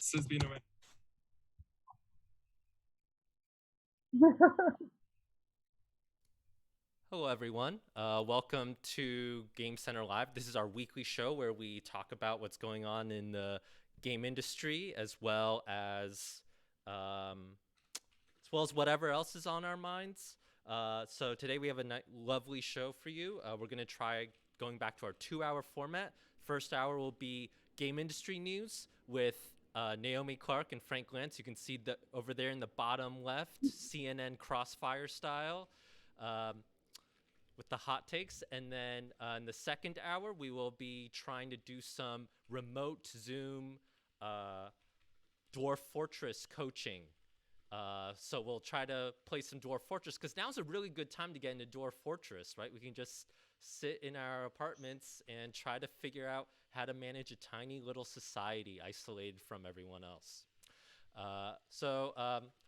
This has been a Hello, everyone. Welcome to Game Center Live. This is our weekly show where we talk about what's going on in the game industry, as well as whatever else is on our minds. So today we have a lovely show for you. We're going to try going back to our 2-hour format. First hour will be game industry news with Naomi Clark and Frank Lantz. You can see over there in the bottom left, CNN Crossfire style. With the hot takes. And then in the second hour, we will be trying to do some remote Zoom Dwarf Fortress coaching. So we'll try to play some Dwarf Fortress because now's a really good time to get into Dwarf Fortress, right? We can just sit in our apartments and try to figure out how to manage a tiny little society isolated from everyone else.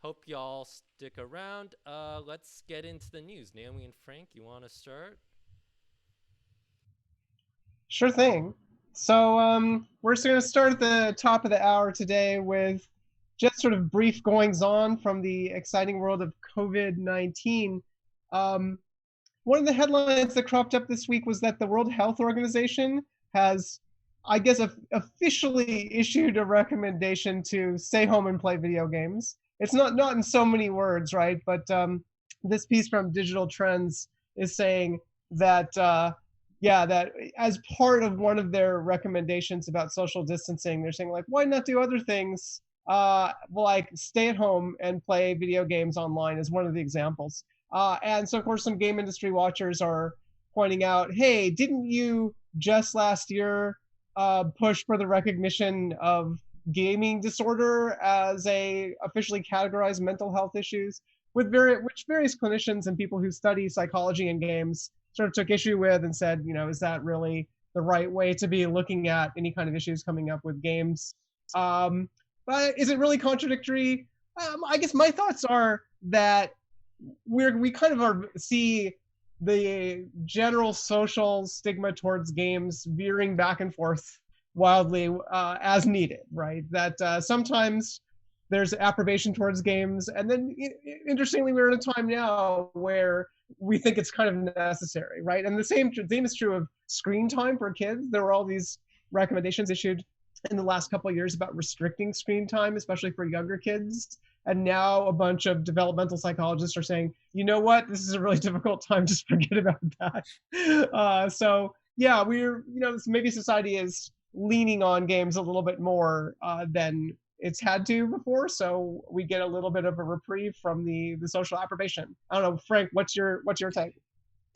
Hope y'all stick around. Let's get into the news. Naomi and Frank, you want to start? Sure thing. So we're just going to start at the top of the hour today with just sort of brief goings-on from the exciting world of COVID-19. One of the headlines that cropped up this week was that the World Health Organization has, I guess, officially issued a recommendation to stay home and play video games. It's not in so many words, right? But this piece from Digital Trends is saying that, that as part of one of their recommendations about social distancing, they're saying, like, why not do other things? Like stay at home and play video games online is one of the examples. And so, of course, some game industry watchers are pointing out, hey, didn't you just last year push for the recognition of gaming disorder as a officially categorized mental health issues, which various clinicians and people who study psychology in games sort of took issue with and said, is that really the right way to be looking at any kind of issues coming up with games? But is it really contradictory? I guess my thoughts are that we kind of see the general social stigma towards games veering back and forth wildly as needed, right? That sometimes there's approbation towards games, and then interestingly, we're in a time now where we think it's kind of necessary, right? And the same is true of screen time for kids. There were all these recommendations issued in the last couple of years about restricting screen time, especially for younger kids. And now a bunch of developmental psychologists are saying, you know what, this is a really difficult time, just forget about that. So yeah, maybe society is leaning on games a little bit more than it's had to before. So we get a little bit of a reprieve from the social approbation. I don't know, Frank, what's your take?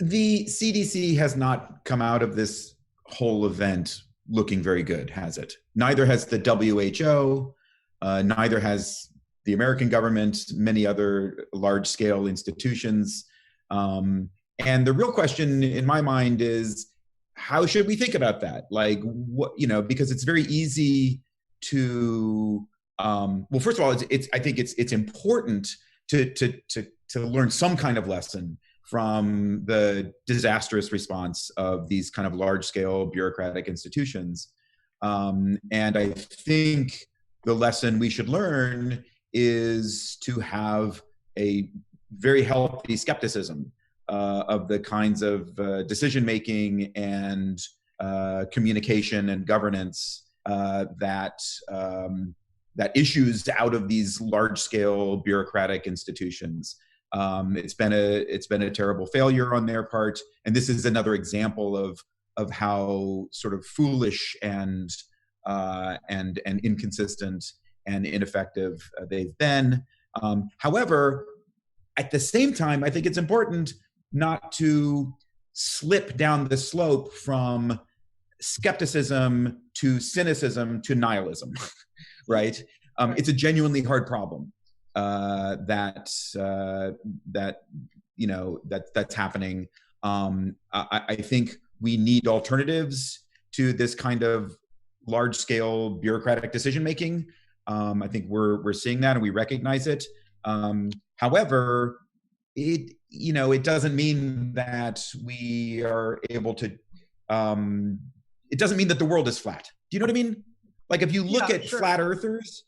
The CDC has not come out of this whole event looking very good, has it? Neither has the WHO, neither has the American government, many other large-scale institutions. And the real question in my mind is, how should we think about that? Like, because it's very easy to, well, first of all, I think it's important to learn some kind of lesson from the disastrous response of these kind of large-scale bureaucratic institutions. And I think the lesson we should learn is to have a very healthy skepticism of the kinds of decision-making and communication and governance that issues out of these large-scale bureaucratic institutions. It's been a terrible failure on their part, and this is another example of how sort of foolish and inconsistent and ineffective they've been. However, at the same time, I think it's important not to slip down the slope from skepticism to cynicism to nihilism, right? It's a genuinely hard problem that's happening. I think we need alternatives to this kind of large-scale bureaucratic decision-making. I think we're seeing that and we recognize it. However, it doesn't mean that we are able to. It doesn't mean that the world is flat. Do you know what I mean? Like if you look at sure. flat earthers,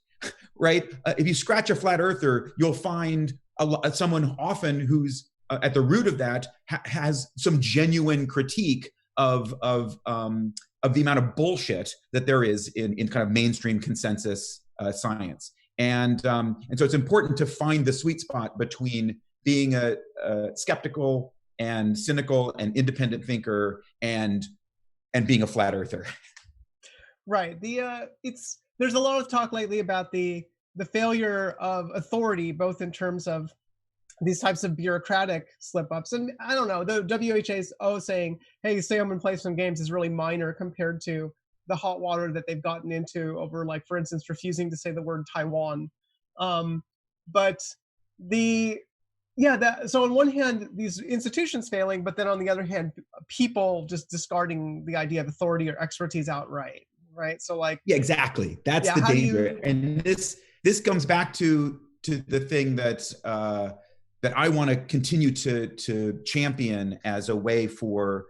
right? If you scratch a flat earther, you'll find someone often who's at the root of that has some genuine critique of the amount of bullshit that there is in kind of mainstream consensus science. And so it's important to find the sweet spot between being a skeptical and cynical and independent thinker and being a flat earther. Right. There's a lot of talk lately about the failure of authority, both in terms of these types of bureaucratic slip-ups. And I don't know, the WHA's saying, hey, stay home and play some games is really minor compared to the hot water that they've gotten into over, like, for instance, refusing to say the word Taiwan. But so on one hand, these institutions failing, but then on the other hand, people just discarding the idea of authority or expertise outright, right? So like, yeah, exactly. That's the danger. And this comes back to the thing that I want to continue to champion as a way for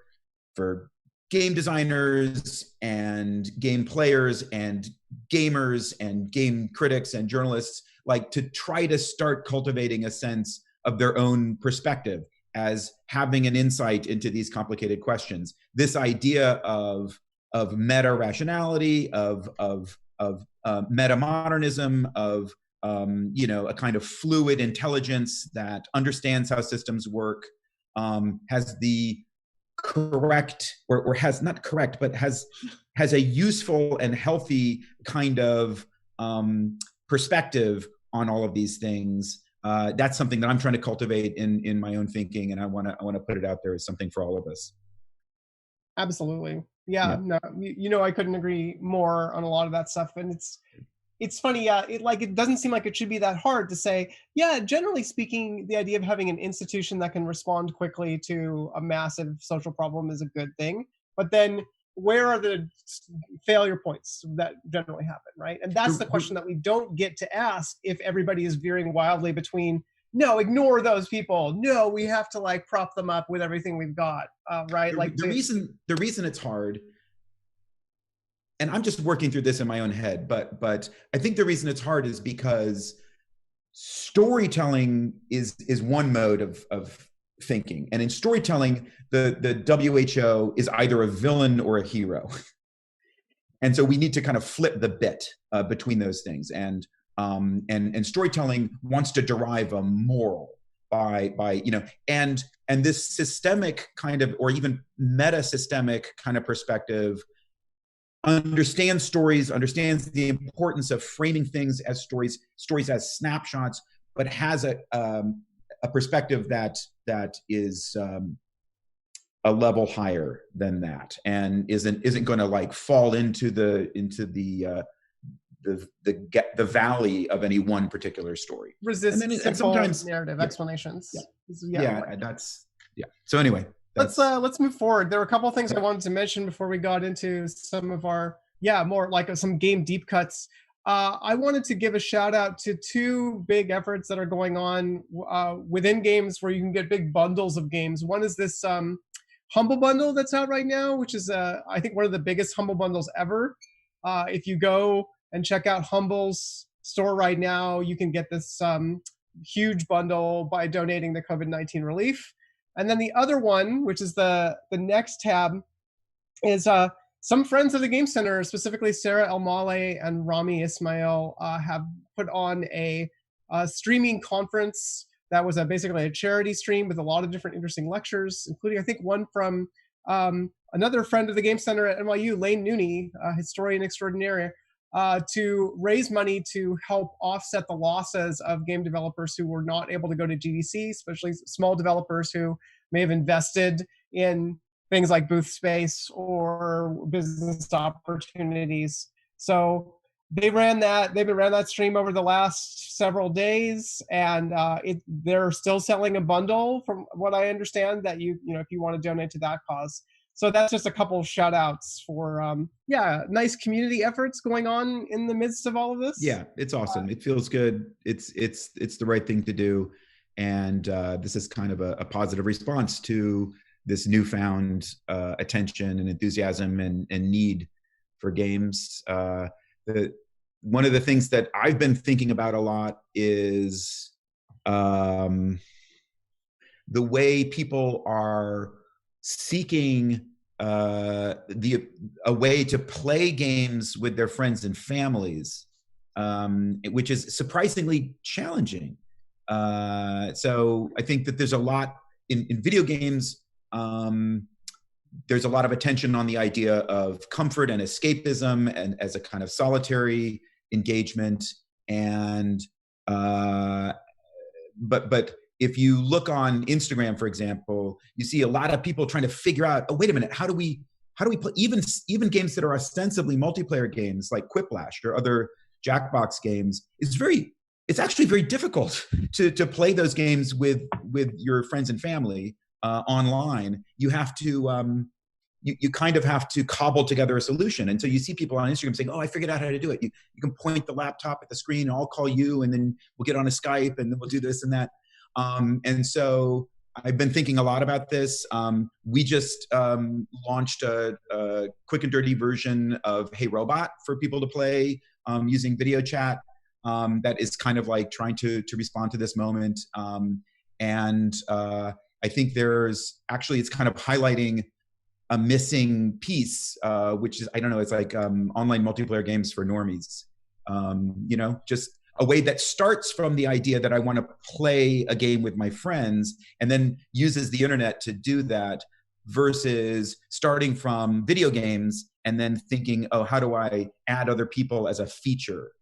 game designers and game players and gamers and game critics and journalists, like, to try to start cultivating a sense of their own perspective as having an insight into these complicated questions. This idea of meta rationality, of meta modernism, of a kind of fluid intelligence that understands how systems work, has the correct, or has not correct, but has a useful and healthy kind of perspective on all of these things. That's something that I'm trying to cultivate in my own thinking, and I want to put it out there as something for all of us. Absolutely. Yeah. No, I couldn't agree more on a lot of that stuff. And it's funny. It doesn't seem like it should be that hard to say, yeah, generally speaking, the idea of having an institution that can respond quickly to a massive social problem is a good thing. But then where are the failure points that generally happen, right? And that's the question that we don't get to ask if everybody is veering wildly between, no, ignore those people, no, we have to like prop them up with everything we've got, right? The reason it's hard, and I'm just working through this in my own head, but I think the reason it's hard is because storytelling is one mode of thinking, and in storytelling, the WHO is either a villain or a hero, and so we need to kind of flip the bit between those things, and storytelling wants to derive a moral by and this systemic kind of, or even meta systemic kind of perspective understands stories, understands the importance of framing things as stories as snapshots, but has a perspective that is a level higher than that, and isn't going to like fall into the valley of any one particular story. Resist and sometimes narrative explanations. So anyway, let's move forward. There were a couple of things I wanted to mention before we got into some of our more like some game deep cuts. I wanted to give a shout out to two big efforts that are going on within games where you can get big bundles of games. One is this Humble Bundle that's out right now, which is I think one of the biggest Humble Bundles ever. If you go and check out Humble's store right now, you can get this huge bundle by donating to COVID-19 relief. And then the other one, which is the next tab, is some friends of the Game Center, specifically Sarah El-Maleh and Rami Ismail, have put on a streaming conference that was basically a charity stream with a lot of different interesting lectures, including I think one from another friend of the Game Center at NYU, Lane Nooney, historian extraordinaire, to raise money to help offset the losses of game developers who were not able to go to GDC, especially small developers who may have invested in things like booth space or business opportunities. So they've been ran that stream over the last several days, and they're still selling a bundle, from what I understand, that if you want to donate to that cause. So that's just a couple of shout outs for nice community efforts going on in the midst of all of this. Yeah, it's awesome. It feels good. It's the right thing to do, and this is kind of a positive response to this newfound attention and enthusiasm and need for games. the one of the things that I've been thinking about a lot is the way people are seeking a way to play games with their friends and families, which is surprisingly challenging. So I think that there's a lot in video games. There's a lot of attention on the idea of comfort and escapism, and as a kind of solitary engagement. And but if you look on Instagram, for example, you see a lot of people trying to figure out, oh, wait a minute, how do we play even games that are ostensibly multiplayer games like Quiplash or other Jackbox games? It's actually very difficult to play those games with your friends and family online. You have to you kind of have to cobble together a solution. And so you see people on Instagram saying, oh, I figured out how to do it. You can point the laptop at the screen, and I'll call you, and then we'll get on a Skype, and then we'll do this and that. And so I've been thinking a lot about this. We just launched a quick and dirty version of Hey Robot for people to play using video chat. That is kind of like trying to respond to this moment. And I think it's kind of highlighting a missing piece, which is, I don't know, it's like online multiplayer games for normies. Just a way that starts from the idea that I want to play a game with my friends and then uses the internet to do that, versus starting from video games and then thinking, oh, how do I add other people as a feature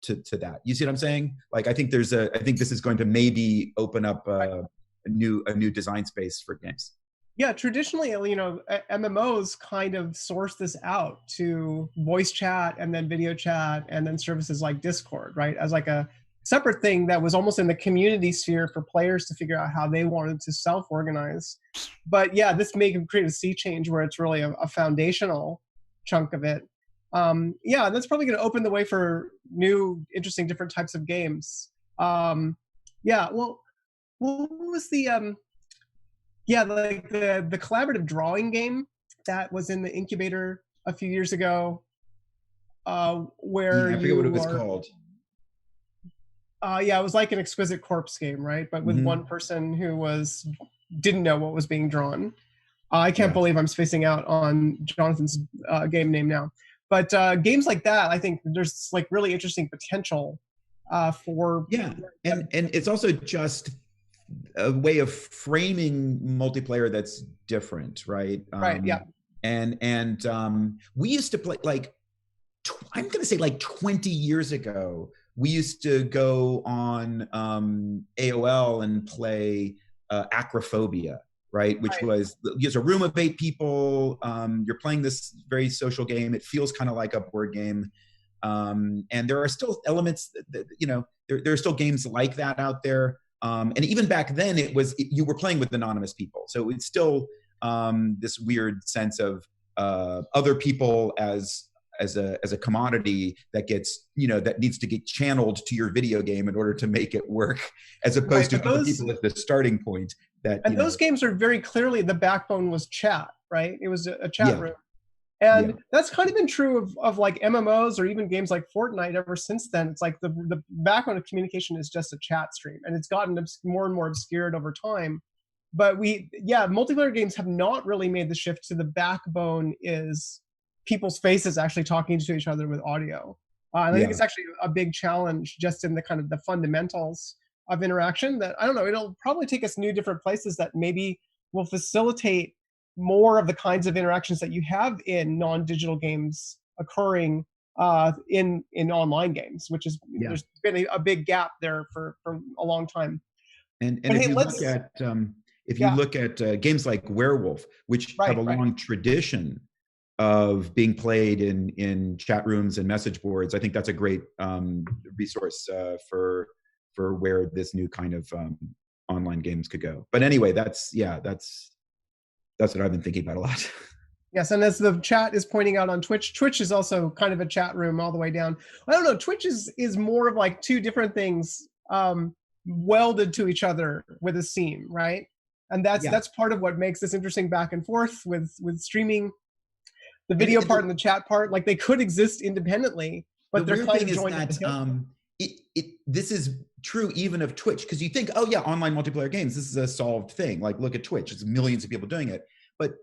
to that? You see what I'm saying? Like, I think this is going to maybe open up a new design space for games. Yeah, traditionally, MMOs kind of source this out to voice chat and then video chat and then services like Discord, right? As like a separate thing that was almost in the community sphere for players to figure out how they wanted to self-organize. But yeah, this may create a sea change where it's really a foundational chunk of it. Yeah, that's probably going to open the way for new, interesting, different types of games. Yeah, well, what was the... Yeah, like the collaborative drawing game that was in the incubator a few years ago, where I forget what it was called. Yeah, it was like an Exquisite Corpse game, right? But with one person who didn't know what was being drawn. I can't believe I'm spacing out on Jonathan's game name now. But games like that, I think there's like really interesting potential for. Yeah, and it's also just a way of framing multiplayer that's different, right? Right. Yeah. And we used to play, like, I'm going to say like 20 years ago, we used to go on AOL and play Acrophobia, right? Which was a room of 8 people. You're playing this very social game. It feels kind of like a board game. And there are still elements that there are still games like that out there. And even back then, you were playing with anonymous people, so it's still this weird sense of other people as a commodity that gets that needs to get channeled to your video game in order to make it work, as opposed to other people at the starting point. Those games are very clearly, the backbone was chat, right? It was a chat room. And that's kind of been true of like MMOs or even games like Fortnite ever since then. It's like the backbone of communication is just a chat stream, and it's gotten more and more obscured over time. But multiplayer games have not really made the shift to the backbone is people's faces actually talking to each other with audio. And I think it's actually a big challenge just in the kind of the fundamentals of interaction that, I don't know, it'll probably take us new different places that maybe will facilitate more of the kinds of interactions that you have in non-digital games occurring in online games, which is there's been a big gap there for a long time. And if you look at games like Werewolf, which have a long tradition of being played in chat rooms and message boards, I think that's a great resource for where this new kind of online games could go. But anyway, that's what I've been thinking about a lot. Yes, and as the chat is pointing out on Twitch is also kind of a chat room all the way down. I don't know, Twitch is more of like two different things welded to each other with a seam, right? And that's part of what makes this interesting back and forth with streaming. the video part and the chat part, like they could exist independently, but they're kind of joined at the hip. This is true even of Twitch, because you think, oh yeah, online multiplayer games, this is a solved thing. Like look at Twitch, it's millions of people doing it. But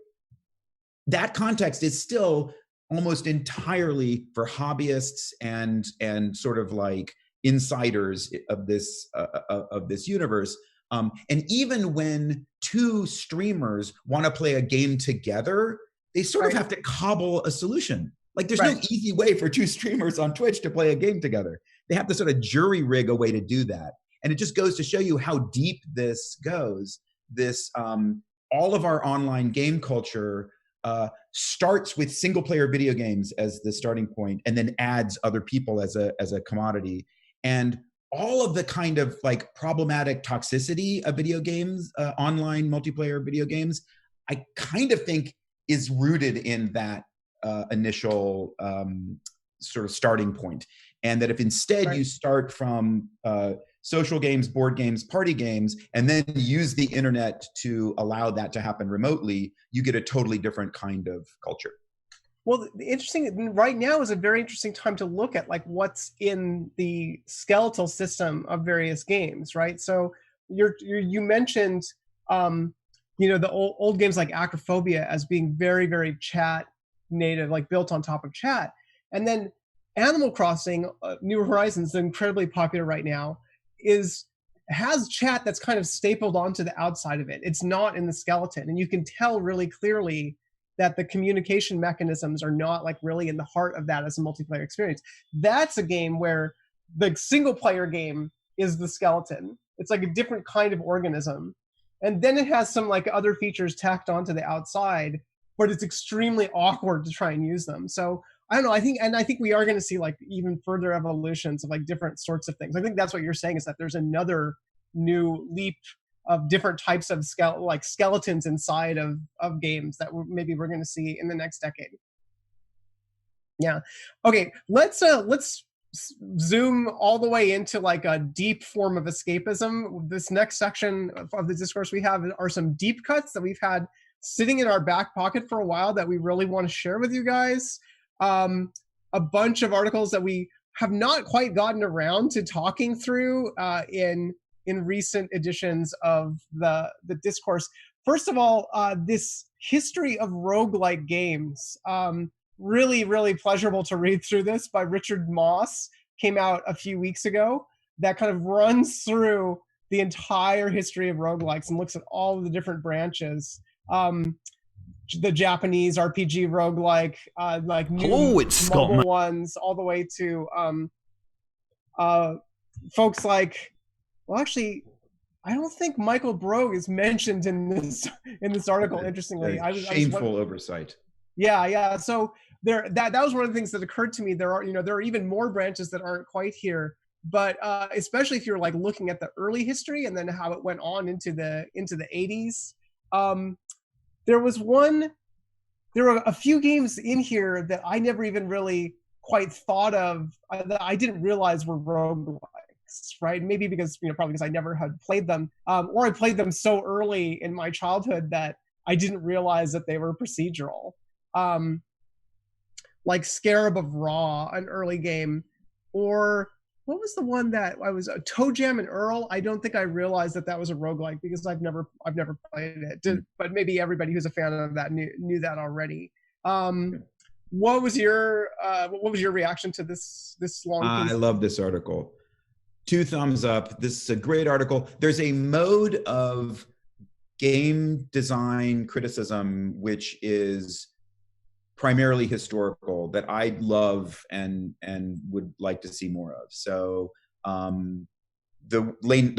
that context is still almost entirely for hobbyists and sort of like insiders of this universe. And even when two streamers want to play a game together, they sort of have to cobble a solution. Like there's no easy way for two streamers on Twitch to play a game together. They have to sort of jury rig a way to do that. And it just goes to show you how deep this goes. This, all of our online game culture starts with single player video games as the starting point, and then adds other people as a commodity. And all of the kind of like problematic toxicity of video games, online multiplayer video games, I kind of think is rooted in that initial sort of starting point. And that if instead you start from social games, board games, party games, and then use the internet to allow that to happen remotely, you get a totally different kind of culture. Well, the interesting right now is a very interesting time to look at like what's in the skeletal system of various games, right? So you mentioned the old games like Acrophobia as being very, very chat native, like built on top of chat. And then Animal Crossing, New Horizons, incredibly popular right now, has chat that's kind of stapled onto the outside of it. It's not in the skeleton. And you can tell really clearly that the communication mechanisms are not like really in the heart of that as a multiplayer experience. That's a game where the single player game is the skeleton. It's like a different kind of organism. And then it has some like other features tacked onto the outside, but it's extremely awkward to try and use them. So I don't know. I think we are going to see like even further evolutions of like different sorts of things. I think that's what you're saying, is that there's another new leap of different types of skeletons inside of games that maybe we're going to see in the next decade. Yeah. Okay. Let's zoom all the way into like a deep form of escapism. This next section of the discourse we have are some deep cuts that we've had sitting in our back pocket for a while that we really want to share with you guys. A bunch of articles that we have not quite gotten around to talking through in recent editions of the discourse. First of all, this history of roguelike games, really, really pleasurable to read through this, by Richard Moss, came out a few weeks ago, that kind of runs through the entire history of roguelikes and looks at all of the different branches. The Japanese RPG roguelike, like new mobile ones, all the way to folks like, well, actually, I don't think Michael Brogue is mentioned in this article. Interestingly, shameful oversight. Yeah. So that was one of the things that occurred to me. There are even more branches that aren't quite here, but especially if you're like looking at the early history and then how it went on into the 80s. There were a few games in here that I never even really quite thought of, that I didn't realize were roguelikes, right? Maybe because, probably because I never had played them, or I played them so early in my childhood that I didn't realize that they were procedural. Like Scarab of Ra, an early game, or what was the one that I was Toe Jam and Earl? I don't think I realized that was a roguelike because I've never played it. But maybe everybody who's a fan of that knew that already. What was your reaction to this long piece? I love this article. 2 thumbs up. This is a great article. There's a mode of game design criticism which is primarily historical that I love and would like to see more of. So the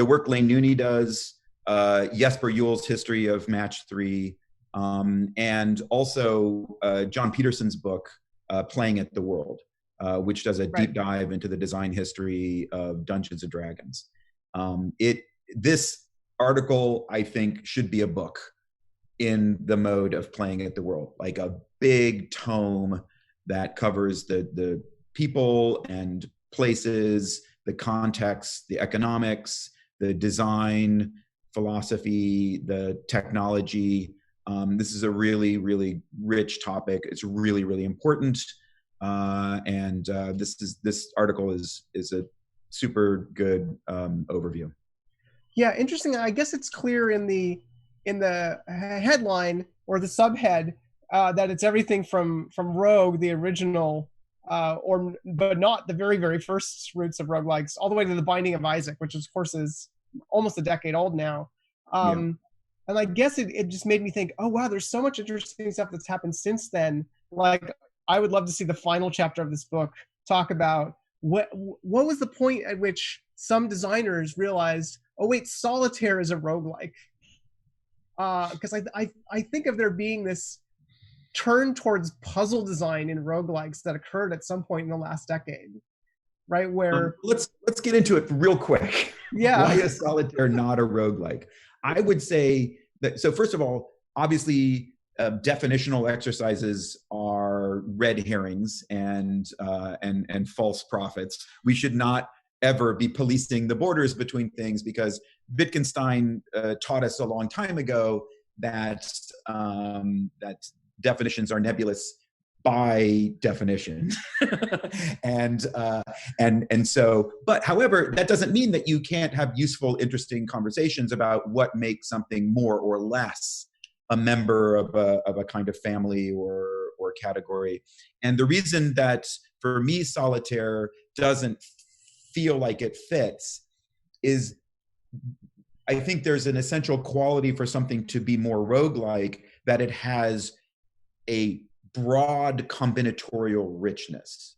work Lane Nooney does, Jesper Juhl's history of Match 3, and also John Peterson's book, Playing at the World, which does a deep dive into the design history of Dungeons and Dragons. This article, I think, should be a book in the mode of Playing at the World, like a big tome that covers the people and places, the context, the economics, the design philosophy, the technology This is a really, really rich topic. It's really, really important. And this article is a super good overview. Yeah, interesting. I guess it's clear in the headline or the subhead that it's everything from Rogue, the original, but not the very, very first roots of roguelikes, all the way to the Binding of Isaac, which of course is almost a decade old now. And I guess it just made me think, oh wow, there's so much interesting stuff that's happened since then. Like, I would love to see the final chapter of this book talk about what was the point at which some designers realized, oh wait, solitaire is a roguelike. Because I think of there being this turn towards puzzle design in roguelikes that occurred at some point in the last decade, right? Where let's get into it real quick. Yeah. Why is solitaire not a roguelike? I would say that, so first of all, obviously definitional exercises are red herrings and false prophets. We should not ever be policing the borders between things, because Wittgenstein taught us a long time ago that that definitions are nebulous by definition. and so, but however, that doesn't mean that you can't have useful, interesting conversations about what makes something more or less a member of a kind of family or category. And the reason that for me solitaire doesn't feel like it fits is, I think there's an essential quality for something to be more roguelike, that it has a broad combinatorial richness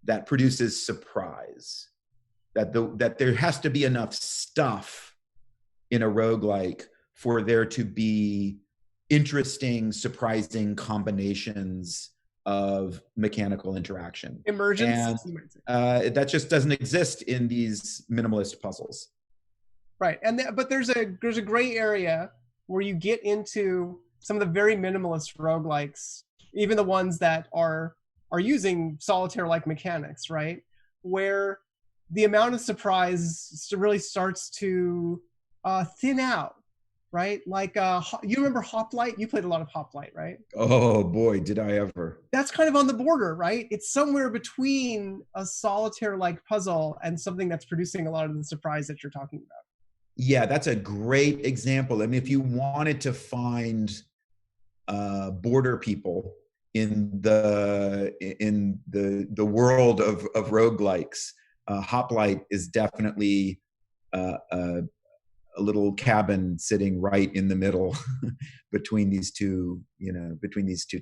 that produces surprise, that there has to be enough stuff in a roguelike for there to be interesting, surprising combinations of mechanical interaction. Emergence. And that just doesn't exist in these minimalist puzzles. Right, but there's a gray area where you get into some of the very minimalist roguelikes, even the ones that are using solitaire-like mechanics, right? Where the amount of surprise really starts to thin out, right? Like, you remember Hoplite? You played a lot of Hoplite, right? Oh boy, did I ever. That's kind of on the border, right? It's somewhere between a solitaire-like puzzle and something that's producing a lot of the surprise that you're talking about. Yeah, that's a great example. I mean, if you wanted to find border people in the world of roguelikes, Hoplite is definitely a little cabin sitting right in the middle between these two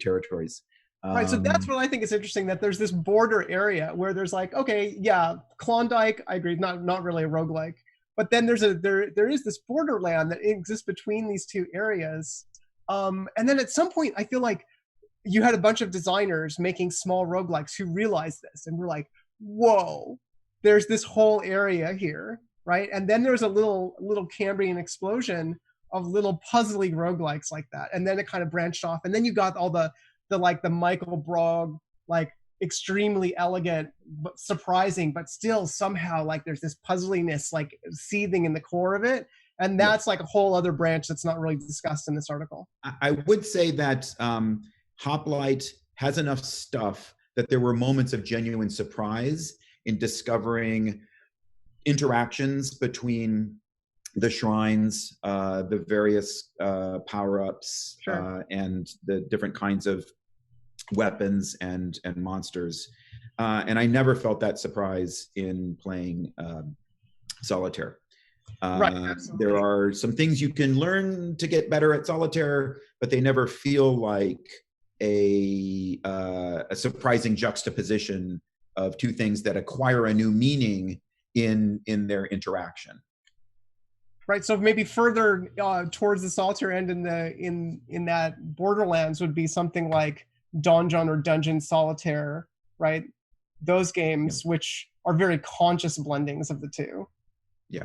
territories. Right, so that's what I think is interesting, that there's this border area where there's like, okay, yeah, Klondike, I agree, not really a roguelike, but then there is this borderland that exists between these two areas. And then at some point, I feel like you had a bunch of designers making small roguelikes who realized this and were like, whoa, there's this whole area here, right? And then there's a little Cambrian explosion of little puzzly roguelikes like that. And then it kind of branched off. And then you got all the Michael Brogg, like extremely elegant, but surprising, but still somehow like there's this puzzliness like seething in the core of it. And that's like a whole other branch that's not really discussed in this article. I would say that Hoplite has enough stuff that there were moments of genuine surprise in discovering interactions between the shrines, the various power-ups, Sure. And the different kinds of weapons and monsters. And I never felt that surprise in playing solitaire. Right, there are some things you can learn to get better at solitaire, but they never feel like a surprising juxtaposition of two things that acquire a new meaning in their interaction. Right. So maybe further towards the solitaire end in that Borderlands would be something like Donjon or Dungeon Solitaire, right? Those games, which are very conscious blendings of the two. Yeah.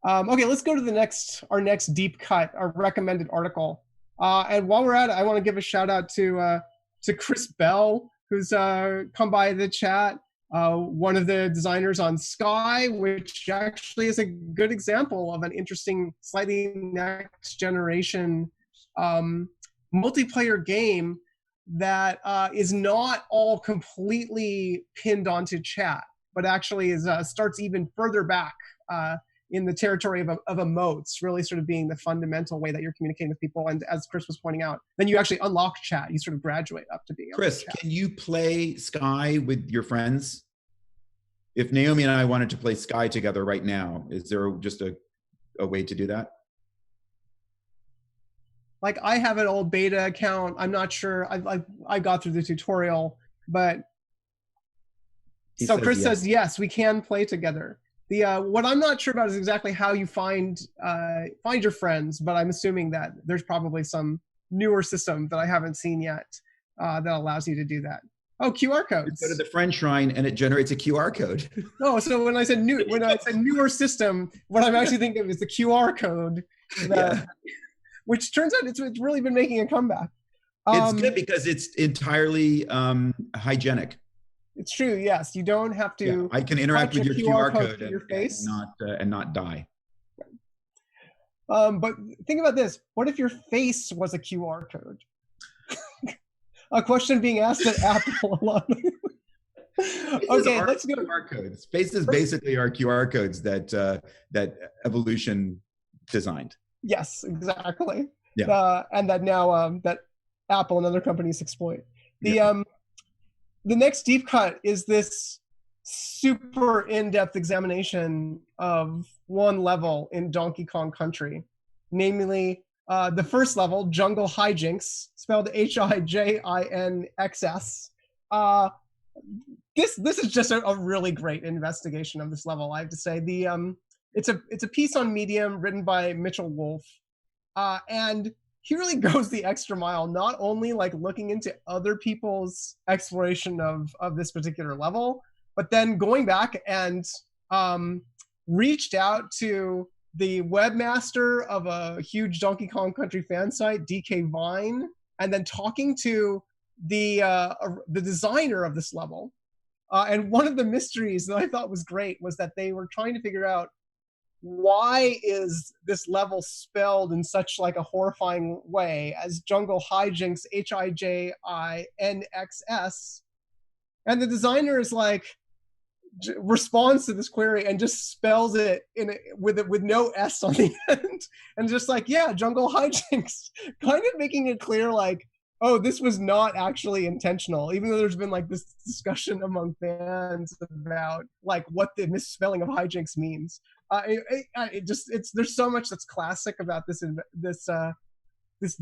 Okay, let's go to our next deep cut, our recommended article. And while we're at it, I want to give a shout out to Chris Bell, who's come by the chat. one of the designers on Sky, which actually is a good example of an interesting, slightly next generation multiplayer game that is not all completely pinned onto chat, but actually is starts even further back in the territory of emotes, really sort of being the fundamental way that you're communicating with people. And as Chris was pointing out, then you actually unlock chat. You sort of graduate up to being able Chris, to chat. can you play Sky with your friends? If Naomi and I wanted to play Sky together right now, is there just a way to do that? Like, I have an old beta account. I'm not sure. I got through the tutorial, but Chris says yes, we can play together. The what I'm not sure about is exactly how you find your friends, but I'm assuming that there's probably some newer system that I haven't seen yet that allows you to do that. Oh, QR codes. You go to the friend shrine and it generates a QR code. No, so when I said newer system, what I'm actually thinking of is the QR code, which turns out it's really been making a comeback. It's good because it's entirely hygienic. It's true. Yes, you don't have to. Yeah, I can interact with your QR code your face. and not die. But think about this: what if your face was a QR code? A question being asked at Apple a lot. Okay, let's go. QR codes. Faces basically are QR codes that evolution designed. Yes, exactly. Yeah. And that now that Apple and other companies exploit. The next deep cut is this super in-depth examination of one level in Donkey Kong Country, namely the first level, Jungle Hijinks, spelled Hijinxs. This is just a really great investigation of this level, I have to say. It's a piece on Medium written by Mitchell Wolf, and he really goes the extra mile, not only like looking into other people's exploration of this particular level, but then going back and reached out to the webmaster of a huge Donkey Kong Country fan site, DK Vine, and then talking to the designer of this level. And one of the mysteries that I thought was great was that they were trying to figure out, why is this level spelled in such like a horrifying way as Jungle Hijinks, Hijinxs? And the designer is like, responds to this query and just spells it with no S on the end, and just like, yeah, Jungle Hijinks, kind of making it clear like, oh, this was not actually intentional, even though there's been like this discussion among fans about like what the misspelling of hijinks means. There's so much that's classic about this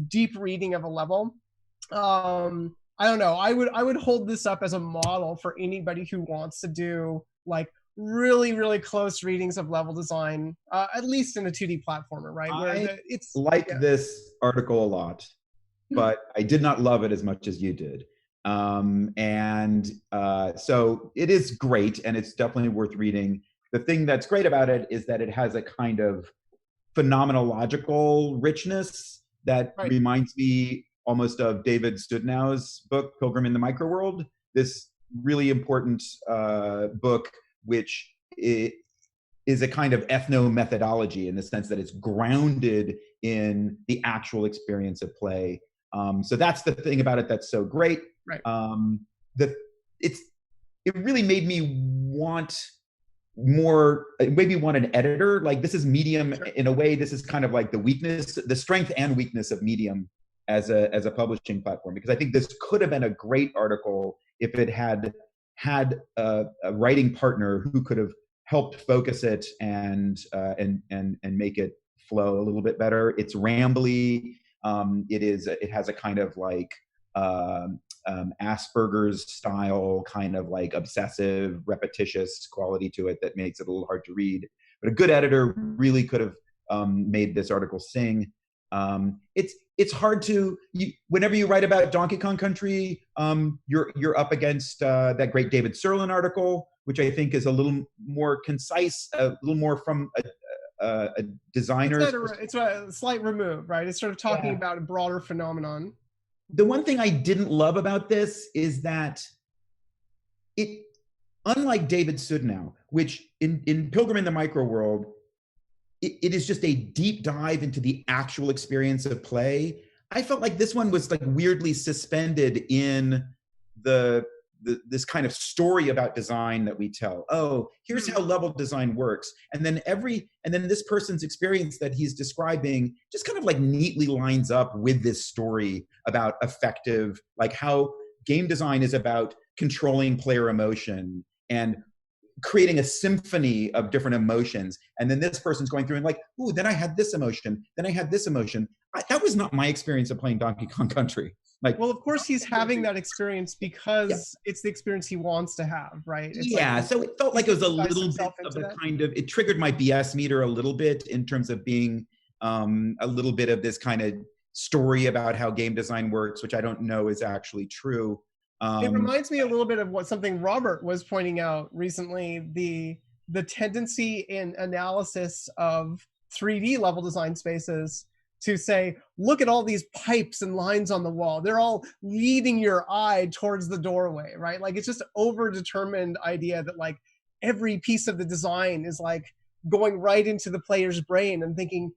deep reading of a level. I don't know. I would hold this up as a model for anybody who wants to do like really, really close readings of level design, at least in a 2D platformer, right? This article a lot, but I did not love it as much as you did. So it is great, and it's definitely worth reading. The thing that's great about it is that it has a kind of phenomenological richness that reminds me almost of David Studnow's book, Pilgrim in the Microworld, this really important book, which is a kind of ethno-methodology in the sense that it's grounded in the actual experience of play. So that's the thing about it that's so great. Right. It really made me want more, maybe want an editor. Like, this is Medium in a way. This is kind of like the strength and weakness of Medium as a publishing platform, because I think this could have been a great article if it had a writing partner who could have helped focus it and make it flow a little bit better. It's rambly. It has a kind of like Asperger's style, kind of like obsessive, repetitious quality to it that makes it a little hard to read. But a good editor really could have made this article sing. It's hard to, whenever you write about Donkey Kong Country, you're up against that great David Sirlin article, which I think is a little more concise, a little more from a designer's. It's a slight remove, right? It's sort of talking about a broader phenomenon. The one thing I didn't love about this is that unlike David Sudnow, which in Pilgrim in the Micro World, it is just a deep dive into the actual experience of play. I felt like this one was like weirdly suspended in this kind of story about design that we tell. Oh, here's how level design works. And then this person's experience that he's describing just kind of like neatly lines up with this story about effective, like how game design is about controlling player emotion and creating a symphony of different emotions. And then this person's going through and like, ooh, then I had this emotion, then I had this emotion. That was not my experience of playing Donkey Kong Country. Like, well, of course he's having that experience because it's the experience he wants to have, right? It's so it felt like it was a little bit of a kind of, it triggered my BS meter a little bit in terms of being a little bit of this kind of story about how game design works, which I don't know is actually true. It reminds me a little bit of something Robert was pointing out recently, the tendency in analysis of 3D level design spaces to say, look at all these pipes and lines on the wall. They're all leading your eye towards the doorway, right? Like it's just overdetermined idea that like every piece of the design is like going right into the player's brain and thinking,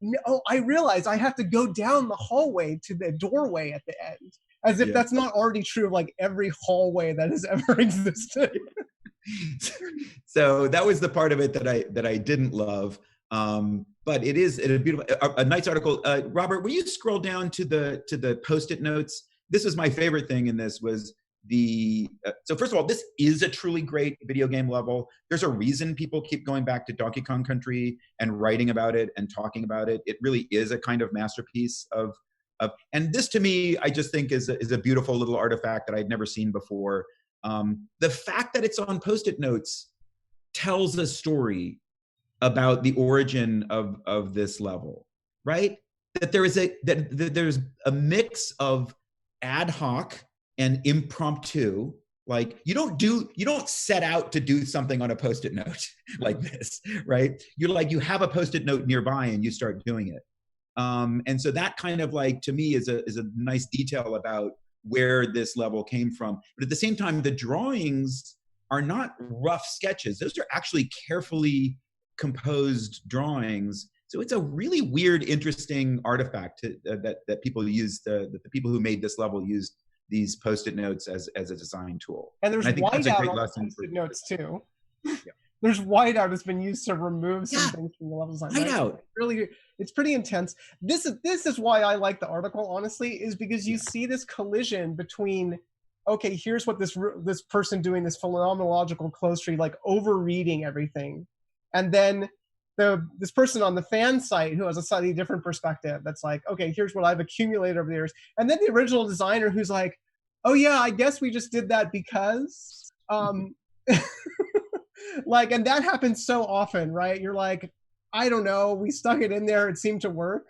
no, I realize I have to go down the hallway to the doorway at the end. As if that's not already true of like every hallway that has ever existed. So that was the part of it that I didn't love. But it is a beautiful, a nice article. Robert, will you scroll down to the Post-it notes? This was my favorite thing in this was so first of all, this is a truly great video game level. There's a reason people keep going back to Donkey Kong Country and writing about it and talking about it. It really is a kind of masterpiece and this to me, I just think is a beautiful little artifact that I'd never seen before. The fact that it's on Post-it notes tells a story about the origin of this level, right? That there's a mix of ad hoc and impromptu. Like you don't set out to do something on a Post-it note like this, right? You have a Post-it note nearby and you start doing it. And so that kind of like, to me, is a nice detail about where this level came from. But at the same time, the drawings are not rough sketches. Those are actually carefully composed drawings. So it's a really weird, interesting artifact that people use, that the people who made this level used these Post-it notes as a design tool. And there's whiteout on Post-it notes too. Yeah. There's whiteout has been used to remove some things from the level design. Whiteout. Really, it's pretty intense. This is why I like the article, honestly, is because you see this collision between, okay, here's what this person doing this phenomenological close tree, like overreading everything, and then this person on the fan site who has a slightly different perspective that's like, okay, here's what I've accumulated over the years, and then the original designer who's like, oh yeah, I guess we just did that because like, and that happens so often, right? You're like, I don't know, we stuck it in there, it seemed to work.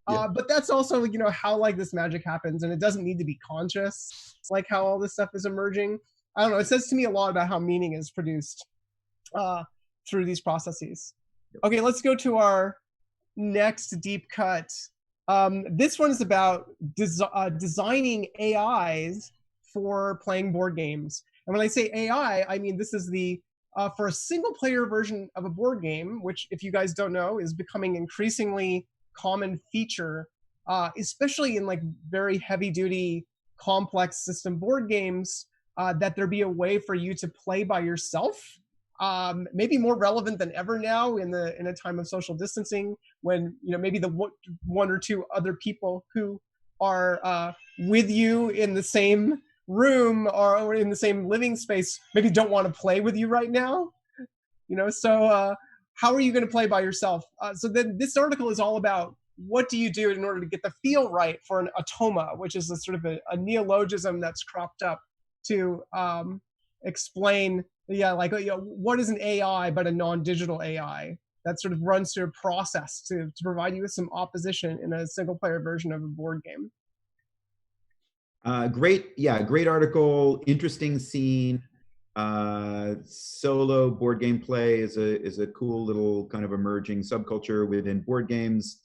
But that's also, how like this magic happens, and it doesn't need to be conscious. It's like how all this stuff is emerging. I don't know, it says to me a lot about how meaning is produced through these processes. Okay, let's go to our next deep cut. This one is about designing AIs for playing board games. And when I say AI, I mean this is for a single player version of a board game, which if you guys don't know is becoming increasingly common feature, especially in like very heavy duty complex system board games, that there be a way for you to play by yourself. Maybe more relevant than ever now in a time of social distancing, when maybe the one or two other people who are with you in the same room or in the same living space maybe don't want to play with you right now. So how are you going to play by yourself? So then this article is all about what do you do in order to get the feel right for an automa, which is a sort of a neologism that's cropped up to explain what is an AI but a non-digital AI that sort of runs through a process to provide you with some opposition in a single player version of a board game. Great article, interesting scene. Solo board game play is a cool little kind of emerging subculture within board games.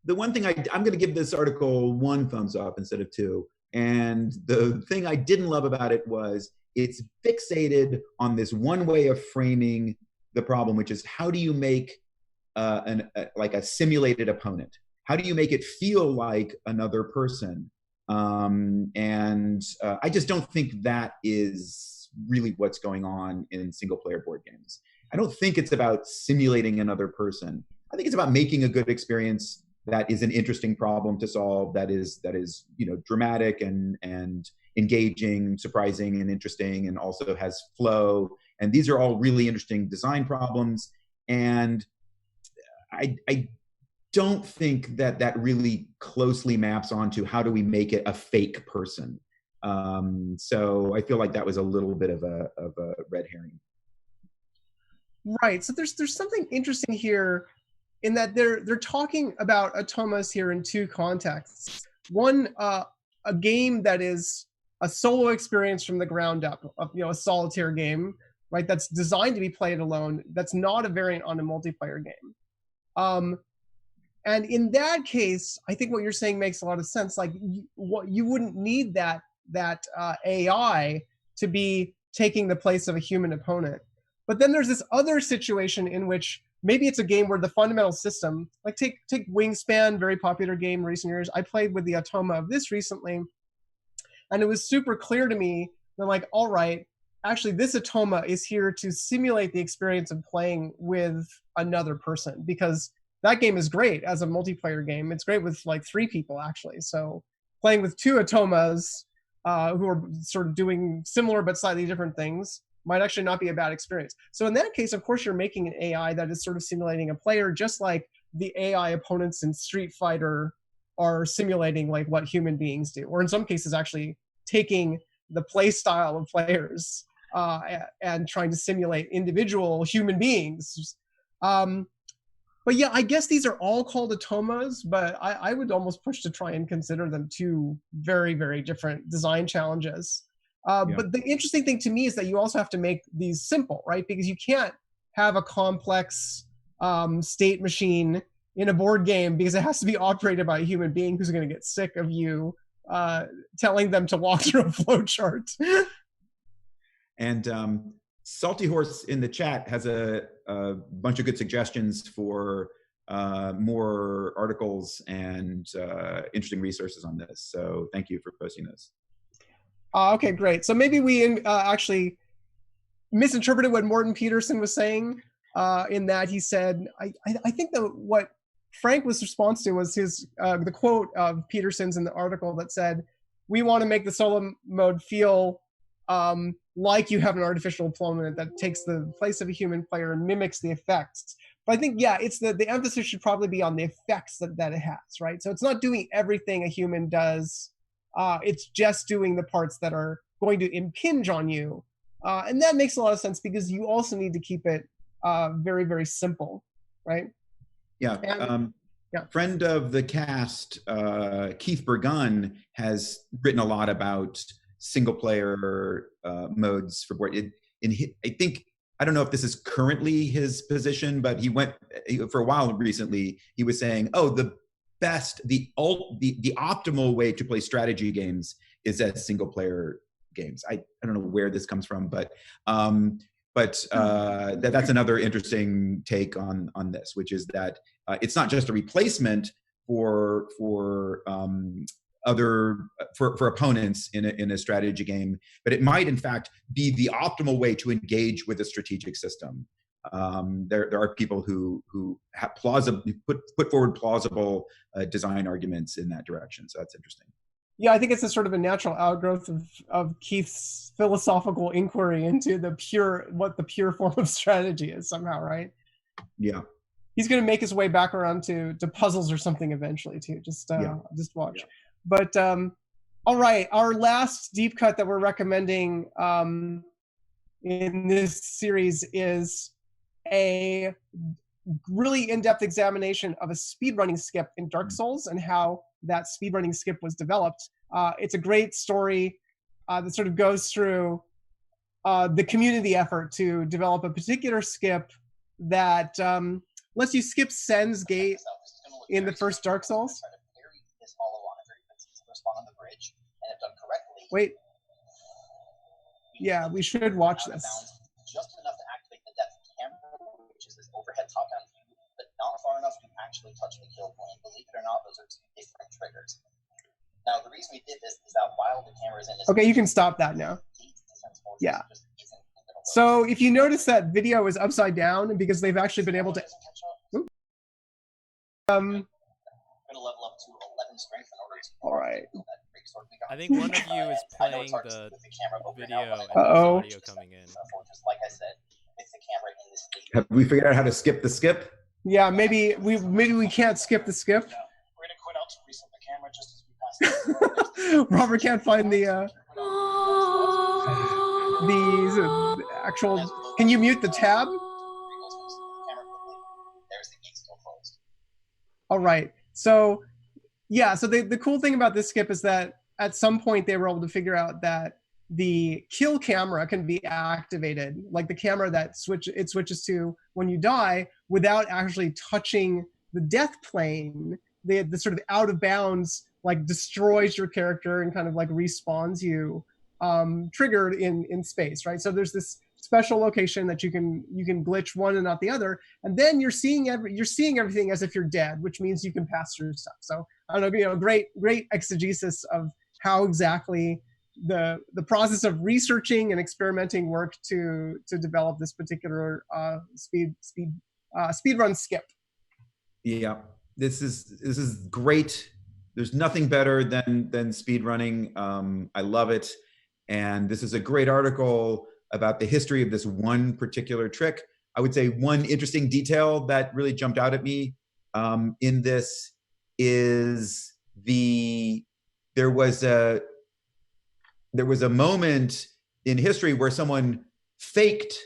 The one thing I'm going to give this article 1 thumbs up instead of 2. And the thing I didn't love about it was it's fixated on this one way of framing the problem, which is how do you make like a simulated opponent? How do you make it feel like another person? I just don't think that is really what's going on in single player board games. I don't think it's about simulating another person. I think it's about making a good experience that is an interesting problem to solve, that is dramatic and engaging, surprising and interesting, and also has flow. And these are all really interesting design problems. And I don't think that really closely maps onto how do we make it a fake person. So I feel like that was a little bit of a red herring. Right. So there's something interesting here in that they're talking about automas here in two contexts. One, a game that is a solo experience from the ground up, a solitaire game, right? That's designed to be played alone. That's not a variant on a multiplayer game. And in that case, I think what you're saying makes a lot of sense. Like, you wouldn't need that AI to be taking the place of a human opponent. But then there's this other situation in which maybe it's a game where the fundamental system, like take Wingspan, very popular game in recent years. I played with the automa of this recently, and it was super clear to me that, like, all right, actually this automa is here to simulate the experience of playing with another person, because that game is great as a multiplayer game. It's great with like 3 people actually. So playing with 2 automas who are sort of doing similar but slightly different things might actually not be a bad experience. So in that case, of course, you're making an AI that is sort of simulating a player, just like the AI opponents in Street Fighter are simulating like what human beings do, or in some cases actually taking the play style of players and trying to simulate individual human beings. But yeah, I guess these are all called automas, but I would almost push to try and consider them 2 very, very different design challenges. But the interesting thing to me is that you also have to make these simple, right? Because you can't have a complex state machine in a board game, because it has to be operated by a human being who's going to get sick of you telling them to walk through a flowchart. And Salty Horse in the chat has a bunch of good suggestions for more articles and interesting resources on this. So thank you for posting this. Okay, great. So maybe we actually misinterpreted what Morten Peterson was saying in that he said, I think that what Frank was response to was his the quote of Peterson's in the article that said, "We want to make the solo mode feel like you have an artificial opponent that takes the place of a human player and mimics the effects." But I think, yeah, it's the emphasis should probably be on the effects that it has, right? So it's not doing everything a human does. It's just doing the parts that are going to impinge on you. And that makes a lot of sense, because you also need to keep it very, very simple, right? Yeah. And, yeah. Friend of the cast, Keith Burgun, has written a lot about single player modes for board. I don't know if this is currently his position, but for a while recently, he was saying, oh, the optimal way to play strategy games is as single player games. I don't know where this comes from, but that's another interesting take on this, which is that it's not just a replacement for opponents in a strategy game, but it might in fact be the optimal way to engage with a strategic system. There are people who have put forward plausible design arguments in that direction. So that's interesting. Yeah, I think it's a sort of a natural outgrowth of Keith's philosophical inquiry into what the pure form of strategy is somehow, right? Yeah. He's going to make his way back around to puzzles or something eventually too. Just watch. Yeah. But all right, our last deep cut that we're recommending in this series is a really in-depth examination of a speedrunning skip in Dark Souls and how that speedrunning skip was developed. It's a great story that sort of goes through the community effort to develop a particular skip that lets you skip Sen's gate in the first Dark Souls. Wait. Yeah, we should watch this. Just enough to activate the depth camera, which is this overhead top-down view, but not far enough to actually touch the kill point. Believe it or not, those are two different triggers. Now, the reason we did this is that while the camera is in this... Okay, you can stop that now. Yeah. So if you notice that video is upside down, because they've actually been able to... I'm going to level up to 11 strength in order to... All right. I think one of you is playing the video and the Uh-oh. audio coming in. Like I said, it's the camera in this state. Have we figured out how to skip the skip? Yeah, maybe we can't skip the skip. We're going to quit out to reset the camera just as we pass. Robert can't find the actual... Can you mute the tab? There's the gate still closed. All right. So, yeah, so the cool thing about this skip is that at some point they were able to figure out that the kill camera can be activated, like the camera that switches to when you die without actually touching the death plane. The sort of out of bounds, like destroys your character and kind of like respawns you, triggered in space, right? So there's this special location that you can glitch one and not the other, and then you're seeing everything as if you're dead, which means you can pass through stuff. So I don't know, great exegesis of how exactly the process of researching and experimenting worked to develop this particular speedrun skip. Yeah, this is great. There's nothing better than speedrunning. I love it, and this is a great article about the history of this one particular trick. I would say one interesting detail that really jumped out at me in this is there was a moment in history where someone faked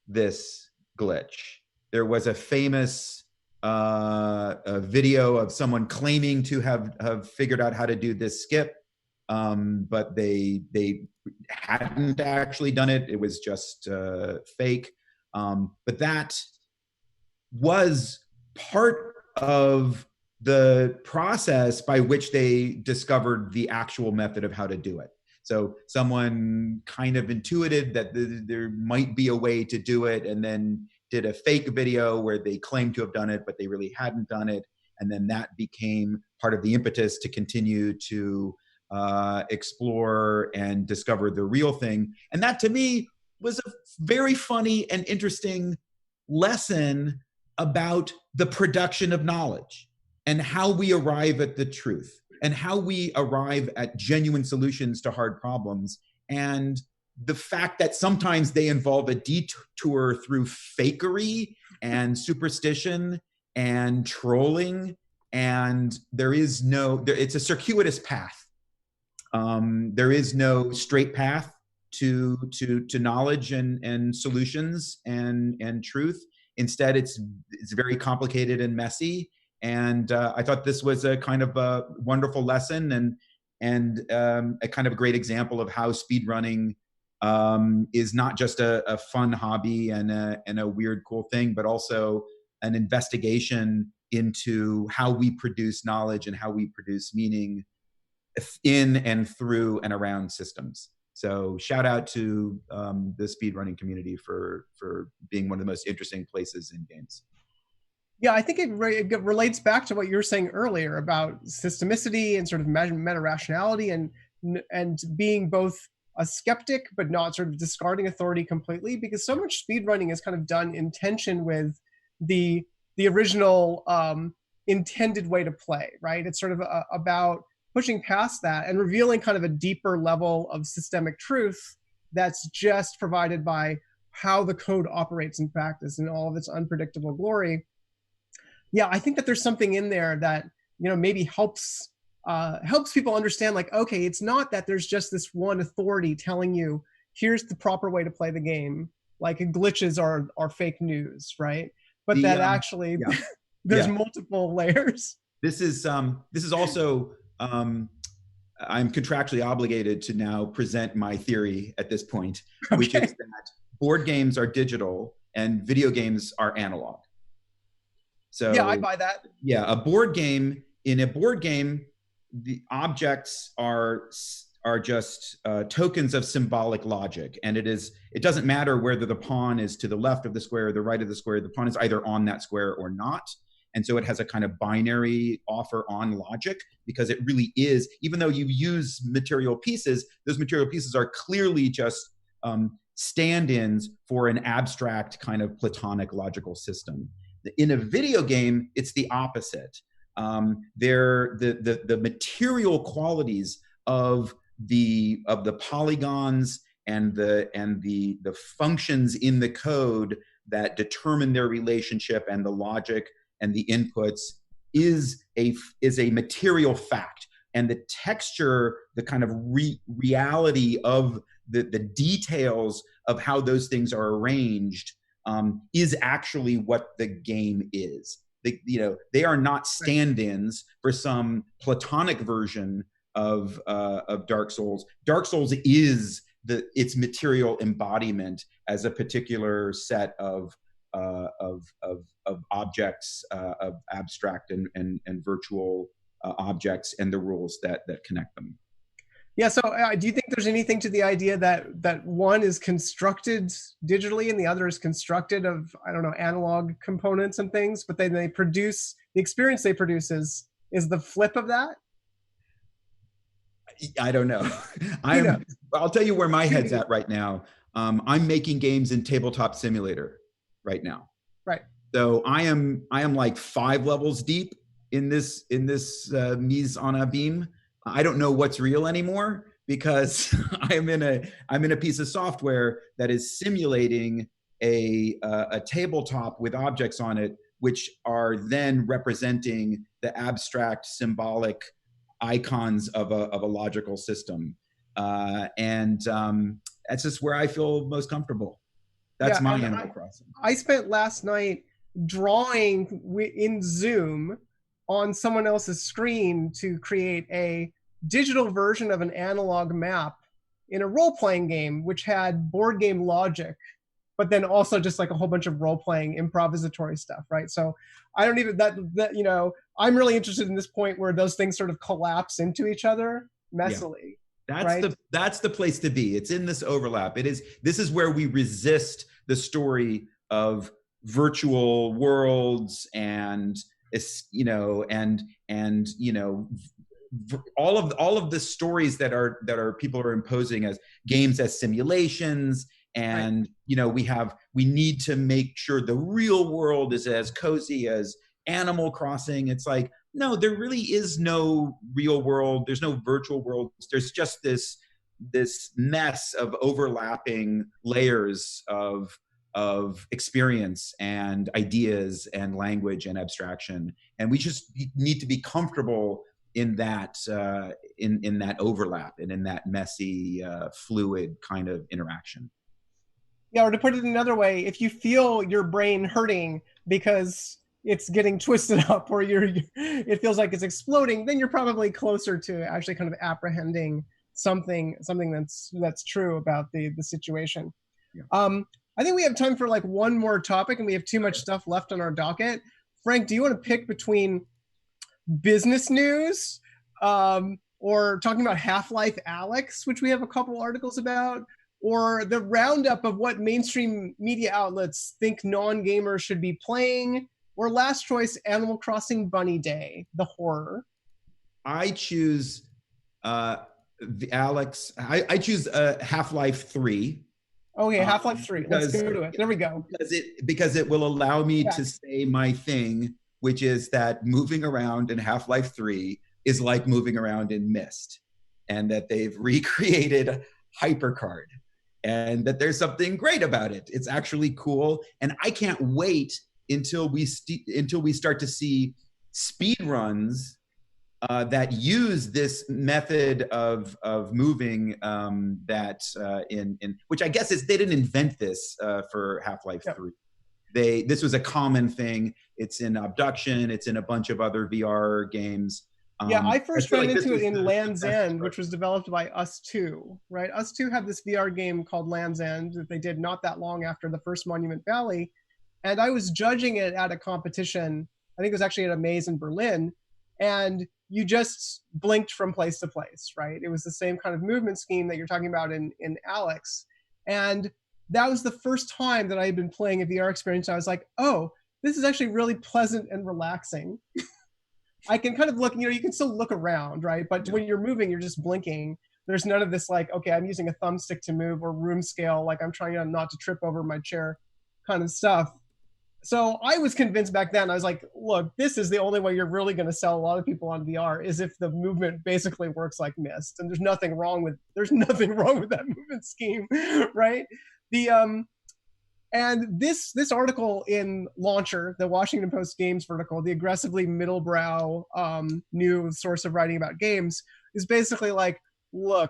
this glitch. There was a famous video of someone claiming to have figured out how to do this skip, but they hadn't actually done it. It was just fake. But that was part of the process by which they discovered the actual method of how to do it. So someone kind of intuited that there might be a way to do it, and then did a fake video where they claimed to have done it, but they really hadn't done it. And then that became part of the impetus to continue to explore and discover the real thing. And that, to me, was a very funny and interesting lesson about the production of knowledge and how we arrive at the truth and how we arrive at genuine solutions to hard problems. And the fact that sometimes they involve a detour through fakery and superstition and trolling, and it's a circuitous path. There is no straight path to knowledge and solutions and truth. Instead, it's very complicated and messy. And I thought this was a kind of a wonderful lesson and a kind of a great example of how speedrunning is not just a fun hobby and a weird, cool thing, but also an investigation into how we produce knowledge and how we produce meaning in and through and around systems. So shout out to the speedrunning community for being one of the most interesting places in games. Yeah, I think it relates back to what you were saying earlier about systemicity and sort of meta rationality and being both a skeptic but not sort of discarding authority completely, because so much speedrunning is kind of done in tension with the original intended way to play, right? It's sort of about pushing past that and revealing kind of a deeper level of systemic truth that's just provided by how the code operates in practice and all of its unpredictable glory. Yeah, I think that there's something in there that, maybe helps people understand, like, okay, it's not that there's just this one authority telling you, here's the proper way to play the game. Like glitches are fake news, right? But that actually there's multiple layers. This is also, I'm contractually obligated to now present my theory at this point, which is that board games are digital and video games are analog. So yeah, I buy that. Yeah, in a board game, the objects are are just tokens of symbolic logic, and it doesn't matter whether the pawn is to the left of the square or the right of the square. The pawn is either on that square or not. And so it has a kind of binary offer on logic, because it really is, even though you use material pieces, those material pieces are clearly just stand-ins for an abstract kind of Platonic logical system. In a video game, it's the opposite. The material qualities of the polygons and the functions in the code that determine their relationship, and the logic and the inputs is a material fact. And the texture, the kind of reality of the details of how those things are arranged is actually what the game is. They are not stand-ins for some Platonic version of Dark Souls. Dark Souls is its material embodiment as a particular set of objects, of abstract and virtual objects, and the rules that connect them. Yeah. So, do you think there's anything to the idea that one is constructed digitally and the other is constructed of, I don't know, analog components and things, but then the experience they produce is the flip of that? I don't know. I'll tell you where my head's at right now. I'm making games in Tabletop Simulator right now. Right. So I am like 5 levels deep in this mise en abîme. I don't know what's real anymore, because I'm in a piece of software that is simulating a tabletop with objects on it, which are then representing the abstract symbolic icons of a logical system. And that's just where I feel most comfortable. That's my Animal Crossing. I spent last night drawing in Zoom on someone else's screen to create a digital version of an analog map in a role-playing game, which had board game logic, but then also just like a whole bunch of role-playing improvisatory stuff, right? So I don't even, I'm really interested in this point where those things sort of collapse into each other messily. Yeah. That's the place to be. It's in this overlap. This is where we resist the story of virtual worlds and all of the stories that people are imposing as games as simulations. And we need to make sure the real world is as cozy as Animal Crossing. It's like, no, there really is no real world. There's no virtual world. There's just this mess of overlapping layers of experience and ideas and language and abstraction. And we just need to be comfortable in that in that overlap and in that messy, fluid kind of interaction. Yeah, or to put it another way, if you feel your brain hurting because it's getting twisted up, or it feels like it's exploding, then you're probably closer to actually kind of apprehending something that's true about the situation. Yeah. I think we have time for like one more topic, and we have too much stuff left on our docket. Frank, do you want to pick between business news, or talking about Half-Life Alyx, which we have a couple articles about, or the roundup of what mainstream media outlets think non-gamers should be playing, or last choice, Animal Crossing Bunny Day, the horror? I choose the Alyx. I choose Half-Life 3. Okay, Half-Life 3. Let's go to it. There we go. Because it will allow me to say my thing, which is that moving around in Half-Life 3 is like moving around in Myst, and that they've recreated HyperCard, and that there's something great about it. It's actually cool, and I can't wait until we start to see speed runs that use this method of moving in which I guess they didn't invent this for Half-Life 3. This was a common thing. It's in Abduction. It's in a bunch of other VR games. I first ran into it in Land's End, which was developed by Us2, right? Us2 had this VR game called Land's End that they did not that long after the first Monument Valley. And I was judging it at a competition. I think it was actually at a maze in Berlin. And you just blinked from place to place, right? It was the same kind of movement scheme that you're talking about in Alex. And that was the first time that I had been playing a VR experience. I was like, oh, this is actually really pleasant and relaxing. I can kind of look, you can still look around, right? But when you're moving, you're just blinking. There's none of this like, okay, I'm using a thumbstick to move, or room scale, like I'm trying not to trip over my chair kind of stuff. So I was convinced back then, I was like, look, this is the only way you're really going to sell a lot of people on VR, is if the movement basically works like Myst. And there's nothing wrong with that movement scheme, right? And this article in Launcher, the Washington Post games vertical, the aggressively middlebrow new source of writing about games, is basically like, look,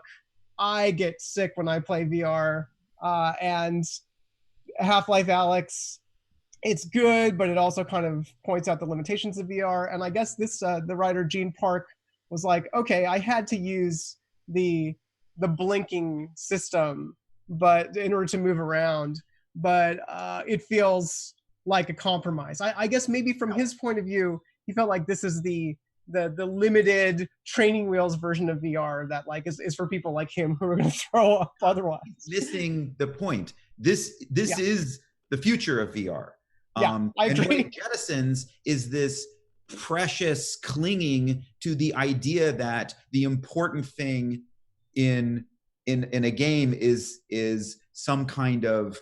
I get sick when I play VR, and Half-Life Alyx, it's good, but it also kind of points out the limitations of VR. And I guess this the writer Gene Park was like, okay, I had to use the blinking system, but in order to move around, but it feels like a compromise. I guess maybe from his point of view, he felt like this is the limited training wheels version of VR that like is for people like him who are going to throw up otherwise. Missing the point. This is the future of VR. I and agree. what it jettisons is this precious clinging to the idea that the important thing in a game is some kind of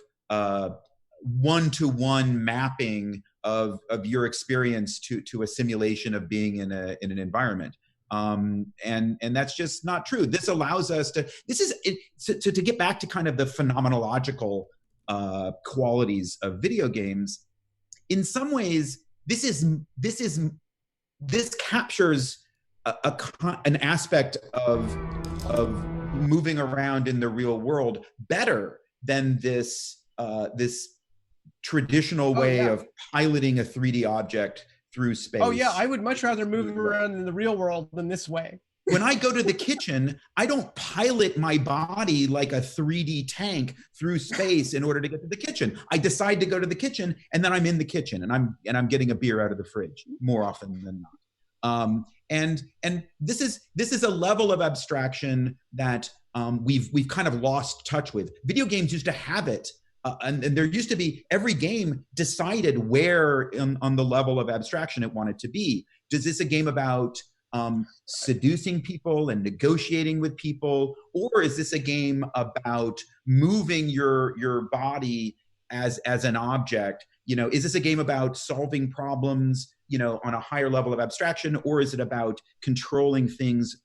one-to-one mapping of your experience to a simulation of being in an environment. And that's just not true. This allows us to get back to kind of the phenomenological qualities of video games. In some ways, this captures an aspect of moving around in the real world better than this traditional way of piloting a 3D object through space. Oh yeah, I would much rather move around in the real world than this way. When I go to the kitchen, I don't pilot my body like a 3D tank through space in order to get to the kitchen. I decide to go to the kitchen, and then I'm in the kitchen, and I'm getting a beer out of the fridge more often than not. And this is a level of abstraction that we've kind of lost touch with. Video games used to have it, and there used to be, every game decided where on the level of abstraction it wanted to be. Is this a game about seducing people and negotiating with people, or is this a game about moving your body as an object? Is this a game about solving problems, on a higher level of abstraction, or is it about controlling things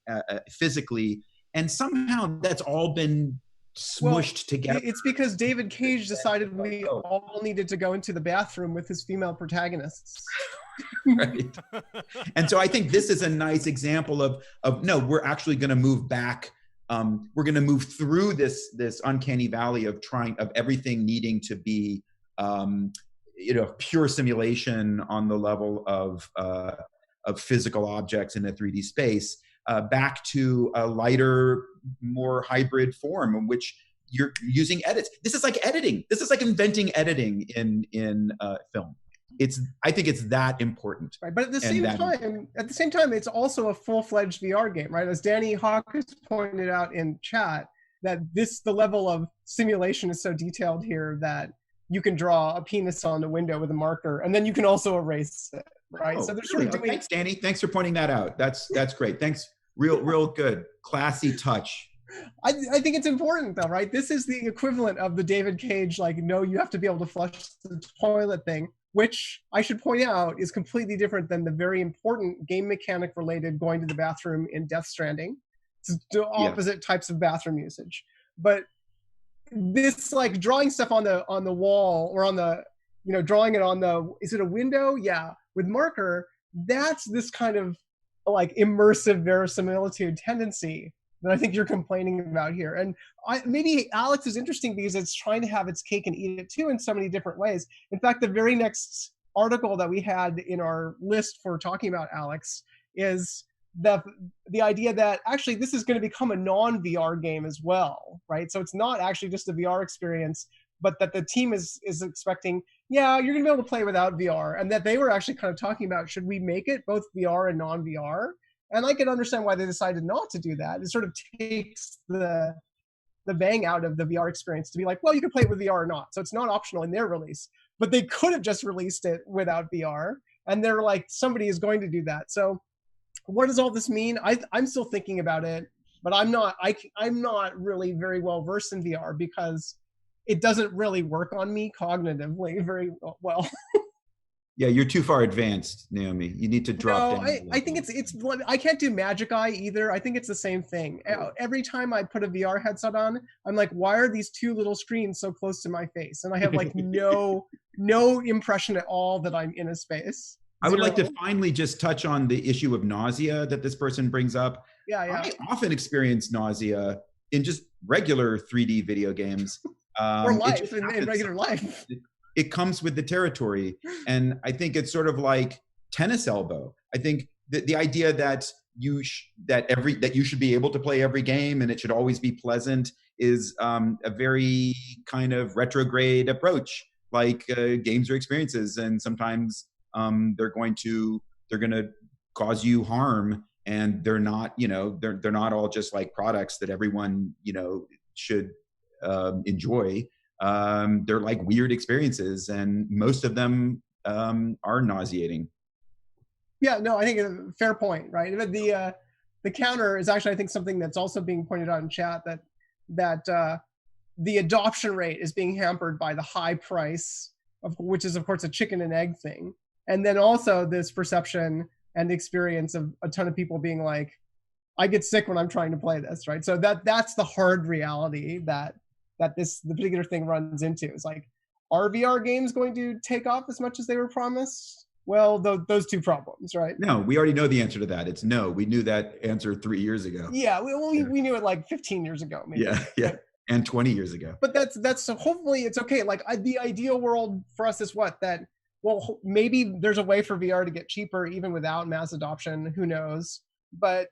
physically? And somehow that's all been smushed together. It's because David Cage decided we all needed to go into the bathroom with his female protagonists. Right. And so I think this is a nice example of no, we're actually going to move back. We're going to move through this uncanny valley of everything needing to be, pure simulation on the level of physical objects in a 3D space, back to a lighter, more hybrid form in which you're using edits. This is like editing. This is like inventing editing in film. I think it's that important. Right, but at the same time, it's also a full-fledged VR game, right? As Danny Hawk has pointed out in chat, that the level of simulation is so detailed here that you can draw a penis on the window with a marker, and then you can also erase it, right? Oh, so they're really? Thanks, Danny. Thanks for pointing that out. That's great. Thanks. Real good. Classy touch. I think it's important though, right? This is the equivalent of the David Cage, like, no, you have to be able to flush the toilet thing, which I should point out is completely different than the very important game mechanic related going to the bathroom in Death Stranding. It's the opposite types of bathroom usage. But this, like, drawing stuff on the wall, or on the, drawing it on is it a window? Yeah, with marker, that's this kind of like immersive verisimilitude tendency that I think you're complaining about here. And maybe Alex is interesting because it's trying to have its cake and eat it too in so many different ways. In fact, the very next article that we had in our list for talking about Alex is the idea that actually this is going to become a non-VR game as well, right? So it's not actually just a VR experience, but that the team is expecting, you're going to be able to play without VR. And that they were actually kind of talking about, should we make it both VR and non-VR? And I can understand why they decided not to do that. It sort of takes the bang out of the VR experience to be like, well, you can play it with VR or not. So it's not optional in their release. But they could have just released it without VR. And they're like, somebody is going to do that. So what does all this mean? I'm still thinking about it, but I'm not really very well versed in VR because it doesn't really work on me cognitively very well. Yeah, you're too far advanced, Naomi. You need to drop No, down. I think it's I can't do Magic Eye either. I think it's the same thing. Every time I put a VR headset on, I'm like, why are these two little screens so close to my face? And I have like no impression at all that I'm in a space. I would like to finally just touch on the issue of nausea that this person brings up. Yeah. I often experience nausea in just regular 3D video games. Or life, in regular life. It comes with the territory. And I think it's sort of like tennis elbow. I think the idea that you should be able to play every game and it should always be pleasant is a very kind of retrograde approach. Like games are experiences, and sometimes they're going to cause you harm, and they're not they're not all just like products that everyone should enjoy. They're like weird experiences, and most of them are nauseating. Yeah, no, I think a fair point, right? The counter is actually, I think, something that's also being pointed out in chat, that the adoption rate is being hampered by the high price, which is of course a chicken and egg thing, and then also this perception and experience of a ton of people being like, I get sick when I'm trying to play this, right? So that's the hard reality that the particular thing runs into. It's like, are VR games going to take off as much as they were promised? Well, those two problems, right? No, we already know the answer to that. It's no. We knew that answer 3 years ago. Yeah, we knew it like 15 years ago, maybe. Yeah, and 20 years ago. But that's so hopefully it's okay. Like the ideal world for us is what? That, well, maybe there's a way for VR to get cheaper even without mass adoption. Who knows? But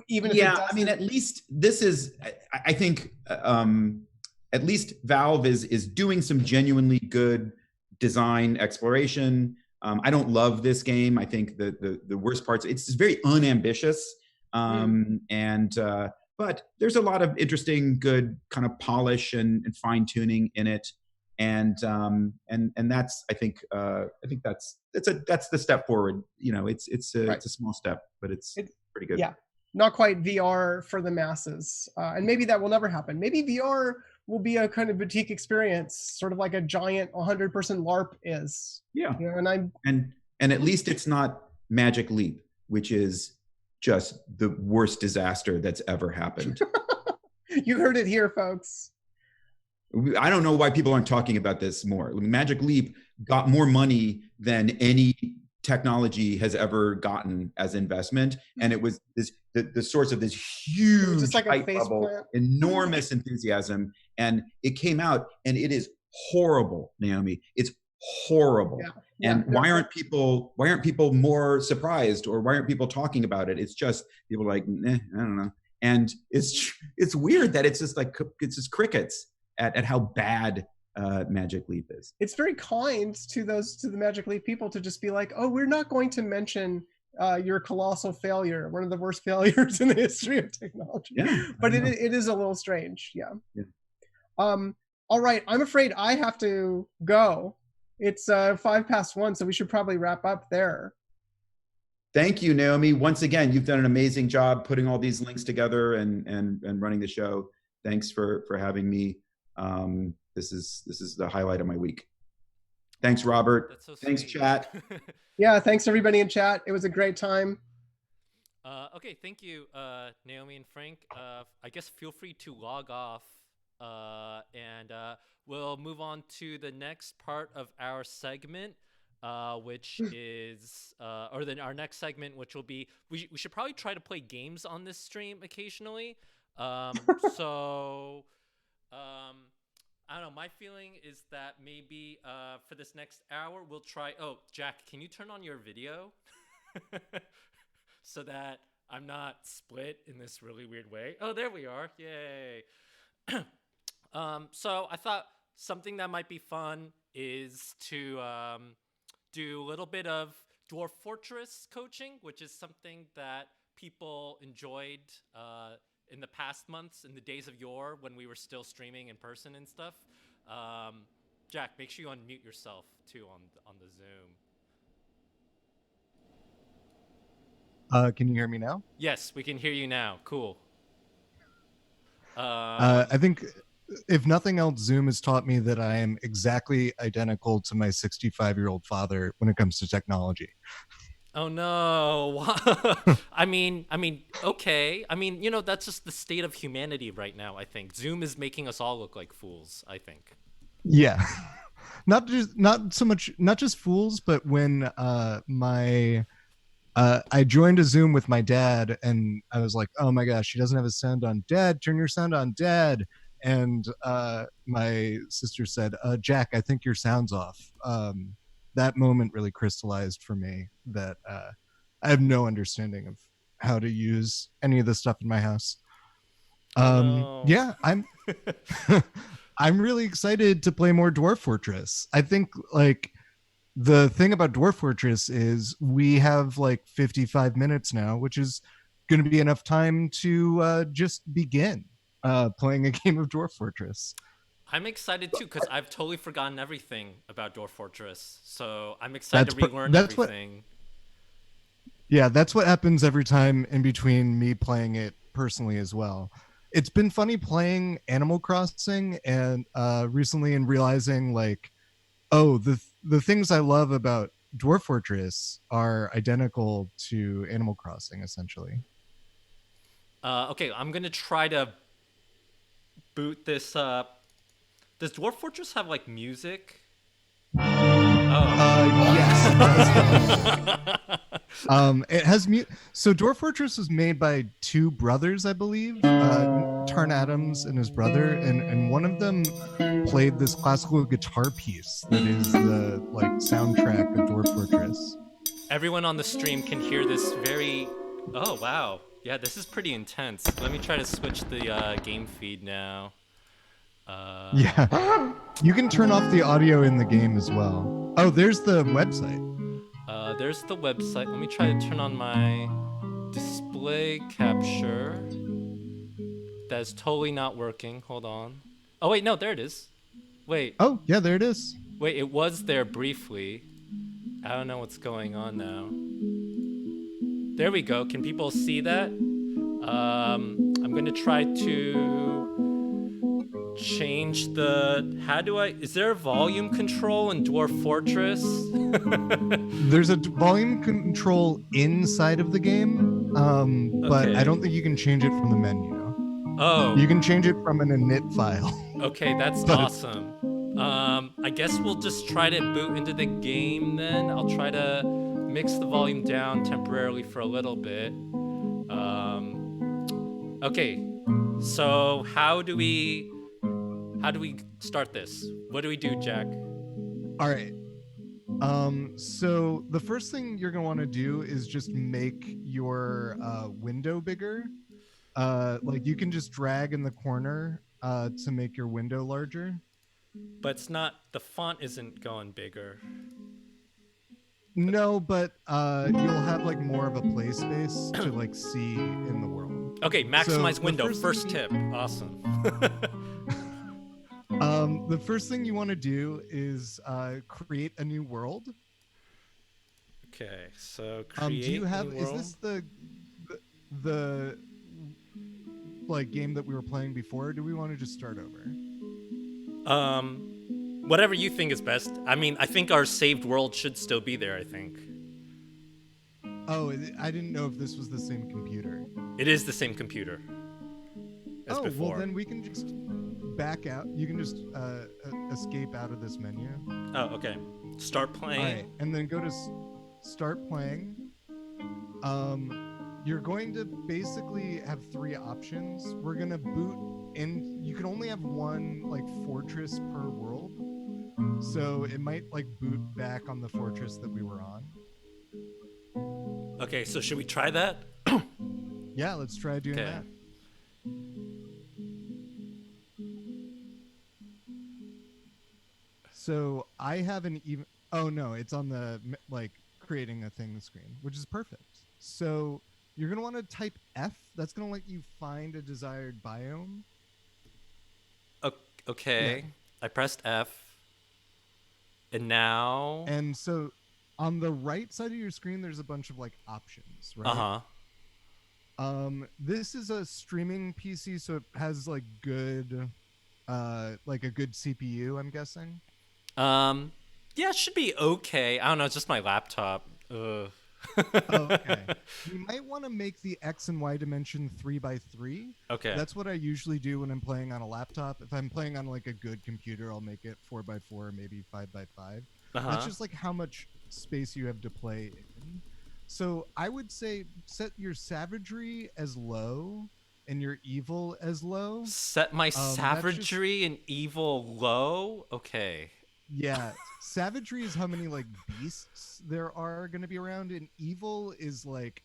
even if I mean, at least this is, I think, at least Valve is doing some genuinely good design exploration. I don't love this game. I think the worst parts, it's just very unambitious. But there's a lot of interesting, good kind of polish and fine tuning in it. And that's, I think that's the step forward. It's a small step, but it's pretty good. Yeah. Not quite VR for the masses. And maybe that will never happen. Maybe VR will be a kind of boutique experience, sort of like a giant 100-person LARP is. Yeah. And at least it's not Magic Leap, which is just the worst disaster that's ever happened. You heard it here, folks. I don't know why people aren't talking about this more. Magic Leap got more money than any technology has ever gotten as investment, and it was the source of this huge, just like a face bubble, plant. Enormous enthusiasm, and it came out, and it is horrible, Naomi. It's horrible. And why aren't people more surprised, or why aren't people talking about it? It's just people are like, I don't know. And it's weird that it's just crickets at how bad Magic Leap is. It's very kind to the Magic Leap people to just be like, oh, we're not going to mention your colossal failure, one of the worst failures in the history of technology. Yeah, but it is a little strange. Yeah. All right, I'm afraid I have to go. It's 1:05, so we should probably wrap up there. Thank you, Naomi. Once again, you've done an amazing job putting all these links together and running the show. Thanks for having me. This is the highlight of my week. Thanks, Robert. That's so thanks, sweet. chat. Yeah, thanks everybody in chat. It was a great time. Okay, thank you, Naomi and Frank. I guess feel free to log off, and we'll move on to the next part of our segment, which is, our next segment, which will be, we should probably try to play games on this stream occasionally. I don't know. My feeling is that maybe for this next hour, we'll try. Oh, Jack, can you turn on your video so that I'm not split in this really weird way? Oh, there we are. Yay. So I thought something that might be fun is to do a little bit of Dwarf Fortress coaching, which is something that people enjoyed in the past months, in the days of yore when we were still streaming in person and stuff. Jack, make sure you unmute yourself too on the Zoom. Can you hear me now? Yes, we can hear you now. Cool. I think, if nothing else, Zoom has taught me that I am exactly identical to my 65-year-old father when it comes to technology. Oh no. I mean, okay. I mean, you know, that's just the state of humanity right now, I think. Zoom is making us all look like fools, I think. Yeah. Not just fools, but when I joined a Zoom with my dad, and I was like, oh my gosh, she doesn't have a sound on. Dad, turn your sound on, Dad. And my sister said, Jack, I think your sound's off. That moment really crystallized for me that I have no understanding of how to use any of the stuff in my house. No. Yeah, I'm really excited to play more Dwarf Fortress. I think, like, the thing about Dwarf Fortress is we have like 55 minutes now, which is going to be enough time to just begin playing a game of Dwarf Fortress. I'm excited too, because I've totally forgotten everything about Dwarf Fortress. So I'm excited to relearn everything. Yeah, that's what happens every time in between me playing it personally as well. It's been funny playing Animal Crossing and recently, and realizing, like, oh, the things I love about Dwarf Fortress are identical to Animal Crossing, essentially. Okay, I'm going to try to boot this up. Does Dwarf Fortress have, like, music? Yes, it does. It has so Dwarf Fortress was made by two brothers, I believe, Tarn Adams and his brother, and one of them played this classical guitar piece that is the, like, soundtrack of Dwarf Fortress. Everyone on the stream can hear this very... Oh, wow. Yeah, this is pretty intense. Let me try to switch the game feed now. Yeah, you can turn off the audio in the game as well. Oh, there's the website. There's the website. Let me try to turn on my display capture. That's totally not working. Hold on. Oh, wait, no, there it is. Wait. Oh, yeah, there it is. Wait, it was there briefly. I don't know what's going on now. There we go. Can people see that? I'm going to try to change the... How do I... Is there a volume control in Dwarf Fortress? There's a volume control inside of the game, but I don't think you can change it from the menu. Oh. You can change it from an init file. Okay, that's awesome. I guess we'll just try to boot into the game then. I'll try to mix the volume down temporarily for a little bit. Okay, so how do we start this? What do we do, Jack? All right. So the first thing you're gonna want to do is just make your window bigger. Like, you can just drag in the corner to make your window larger. But it's not, the font isn't going bigger. No, but you'll have, like, more of a play space to, like, see in the world. Okay, maximize window. First tip. Awesome. The first thing you want to do is create a new world. Okay, so create do you have? new Is world? this the like game that we were playing before? Or do we want to just start over? Whatever you think is best. I mean, I think our saved world should still be there, I think. Oh, I didn't know if this was the same computer. It is the same computer as before. Well, then we can just back out. You can just escape out of this menu. Oh, okay. Start playing. All right, and then go to start playing. You're going to basically have three options. We're gonna boot in. You can only have one, like, fortress per world, so it might, like, boot back on the fortress that we were on. Okay, so should we try that? Yeah, let's try doing that. So I haven't even... Oh, no, it's on the, like, creating a thing screen, which is perfect. So You're going to want to type F. That's going to let you find a desired biome. Okay. Yeah. I pressed F. And now. And so on the right side of your screen, there's a bunch of like options, right? Uh-huh. This is a streaming PC, so it has like good, like a good CPU, I'm guessing. Yeah, it should be okay. I don't know. It's just my laptop. Ugh. Okay. You might want to make the X and Y dimension 3x3. Okay. That's what I usually do when I'm playing on a laptop. If I'm playing on like a good computer, I'll make it 4x4, maybe 5x5. That's just like how much space you have to play in. So I would say set your savagery as low and your evil as low. Set my savagery and evil low? Okay. Yeah, savagery is how many like beasts there are going to be around, and evil is like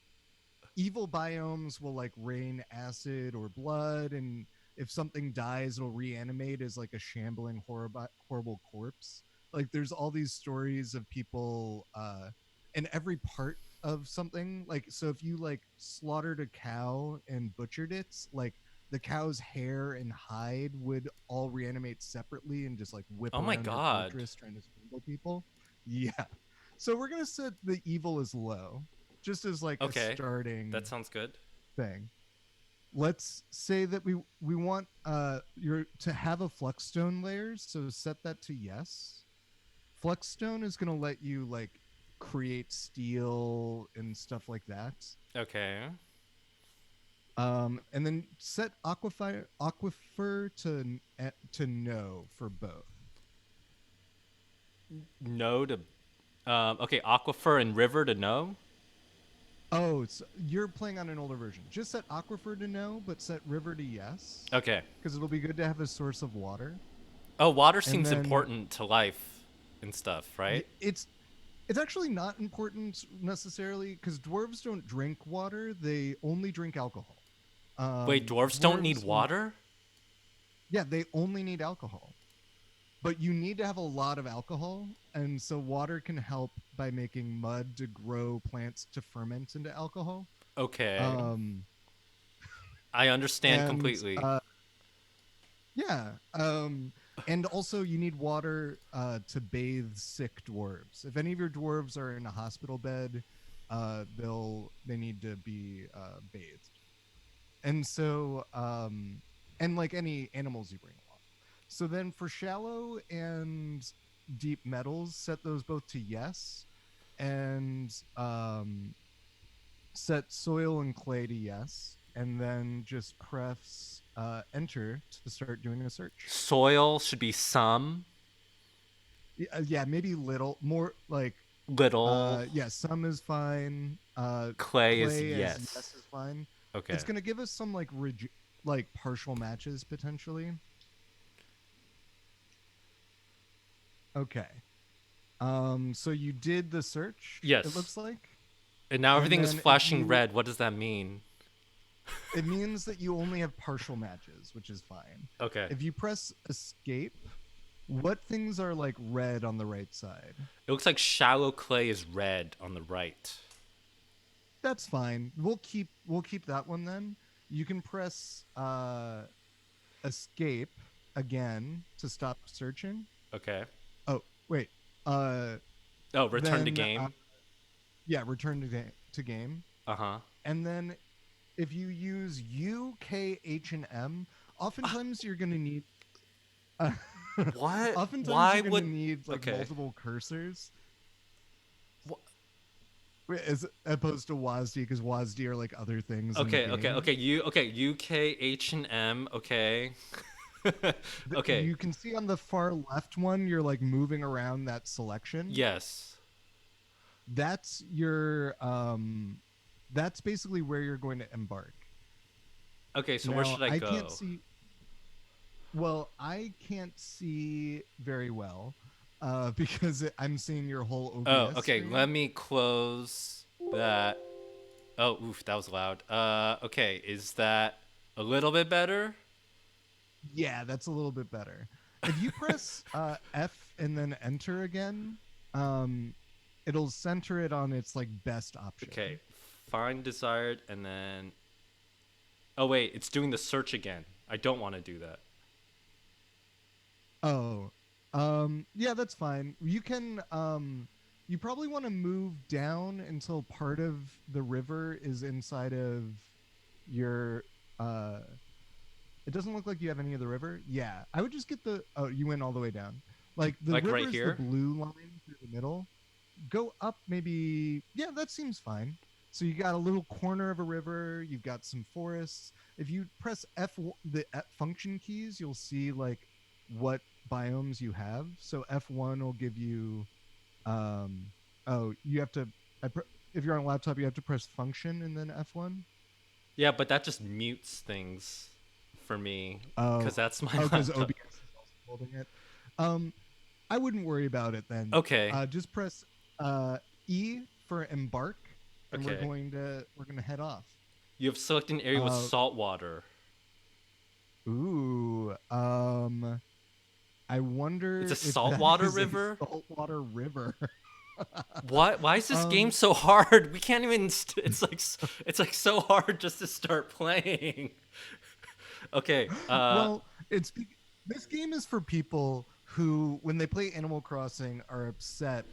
evil biomes will like rain acid or blood, and if something dies, it'll reanimate as like a shambling horrible corpse. Like there's all these stories of people in every part of something. Like so, if you like slaughtered a cow and butchered it, like the cow's hair and hide would all reanimate separately and just like whip around your fortress trying to strangle people. Yeah. So we're gonna set the evil as low, just as like a starting. That sounds good. Thing. Let's say that we want your to have a flexstone layer, so set that to yes. Flexstone is gonna let you like create steel and stuff like that. Okay. And then set aquifer to no for both. No to okay, aquifer and river to no? Oh, you're playing on an older version. Just set aquifer to no, but set river to yes. Okay. Because it'll be good to have a source of water. Oh, water seems important to life and stuff, right? It's actually not important necessarily because dwarves don't drink water. They only drink alcohol. Wait, dwarves don't need water? Yeah, they only need alcohol. But you need to have a lot of alcohol, and so water can help by making mud to grow plants to ferment into alcohol. Okay. I understand completely. Yeah. And also you need water to bathe sick dwarves. If any of your dwarves are in a hospital bed, they need to be bathed. And so, and like any animals you bring along. So then for shallow and deep metals, set those both to yes. And set soil and clay to yes. And then just press enter to start doing a search. Soil should be some. Yeah, maybe little. More like... Little. Yeah, some is fine. Clay is yes. Yes is fine. Okay. It's gonna give us some like partial matches potentially. Okay. So you did the search. Yes. It looks like. And now everything is flashing red. What does that mean? It means that you only have partial matches, which is fine. Okay. If you press escape, what things are like red on the right side? It looks like shallow clay is red on the right. That's fine. We'll keep that one then. You can press escape again to stop searching. Okay. Oh, wait. Return to game. Yeah, return to game. Uh-huh. And then if you use U, K, H, and M, oftentimes you're going to need what? Oftentimes you're going to need like multiple cursors. As opposed to WASD, because WASD are like other things. Okay. U, K, H, and M. Okay. Okay. You can see on the far left one, you're like moving around that selection. Yes. That's your that's basically where you're going to embark. Okay, so where should I go? Can't see. Well, I can't see very well. Because I'm seeing your whole OBS. Oh, okay. screen. Let me close that. Oh, oof, that was loud. Okay, is that a little bit better? Yeah, that's a little bit better. If you press F and then enter again, it'll center it on its like best option. Okay, find desired, and then... Oh, wait, it's doing the search again. I don't want to do that. Oh, yeah, that's fine. You can, you probably want to move down until part of the river is inside of your, it doesn't look like you have any of the river. Yeah, I would just get the, oh, you went all the way down. Like, the Like river's right here? the blue line through the middle. Go up maybe, yeah, that seems fine. So you got a little corner of a river, you've got some forests. If you press the F function keys, you'll see like what biomes you have. So F1 will give you, oh, you have to, if you're on a laptop, you have to press function and then F1. Yeah, but that just mutes things for me. Oh, Because that's my because laptop. OBS is also holding it. I wouldn't worry about it then. Okay. Just press E for embark, and Okay. we're gonna head off. You have selected an area with salt water. Ooh, I wonder. It's a if that saltwater is a river? saltwater river. What? Why is this game so hard? We can't even. It's like so hard just to start playing. Okay. Well, this game is for people who, when they play Animal Crossing, are upset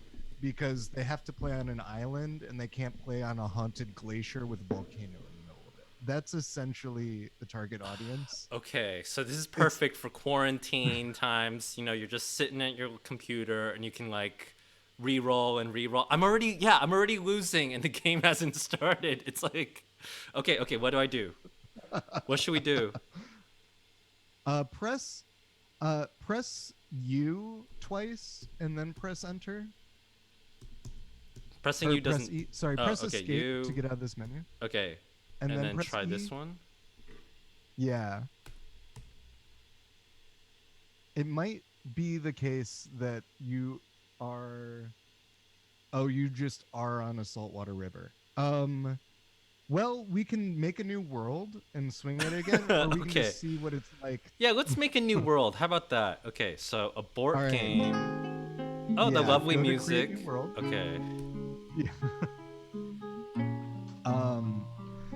because they have to play on an island and they can't play on a haunted glacier with a volcano in the middle of it. That's essentially the target audience. Okay, so this is perfect for quarantine times. You know, you're just sitting at your computer and you can like re-roll and re-roll. I'm already losing and the game hasn't started. It's like, okay, what do I do? What should we do? Press U twice and then press enter. Pressing Or U doesn't. press okay, escape U. to get out of this menu. Okay, And then press try E. this one. Yeah. It might be the case that you are. Oh, you just are on a saltwater river. Well, we can make a new world and swing it again, or we can Okay. just see what it's like. Yeah, let's make a new world. How about that? Okay, so abort All right. game. Oh, the Yeah, lovely go to create music. new world. Okay. Yeah.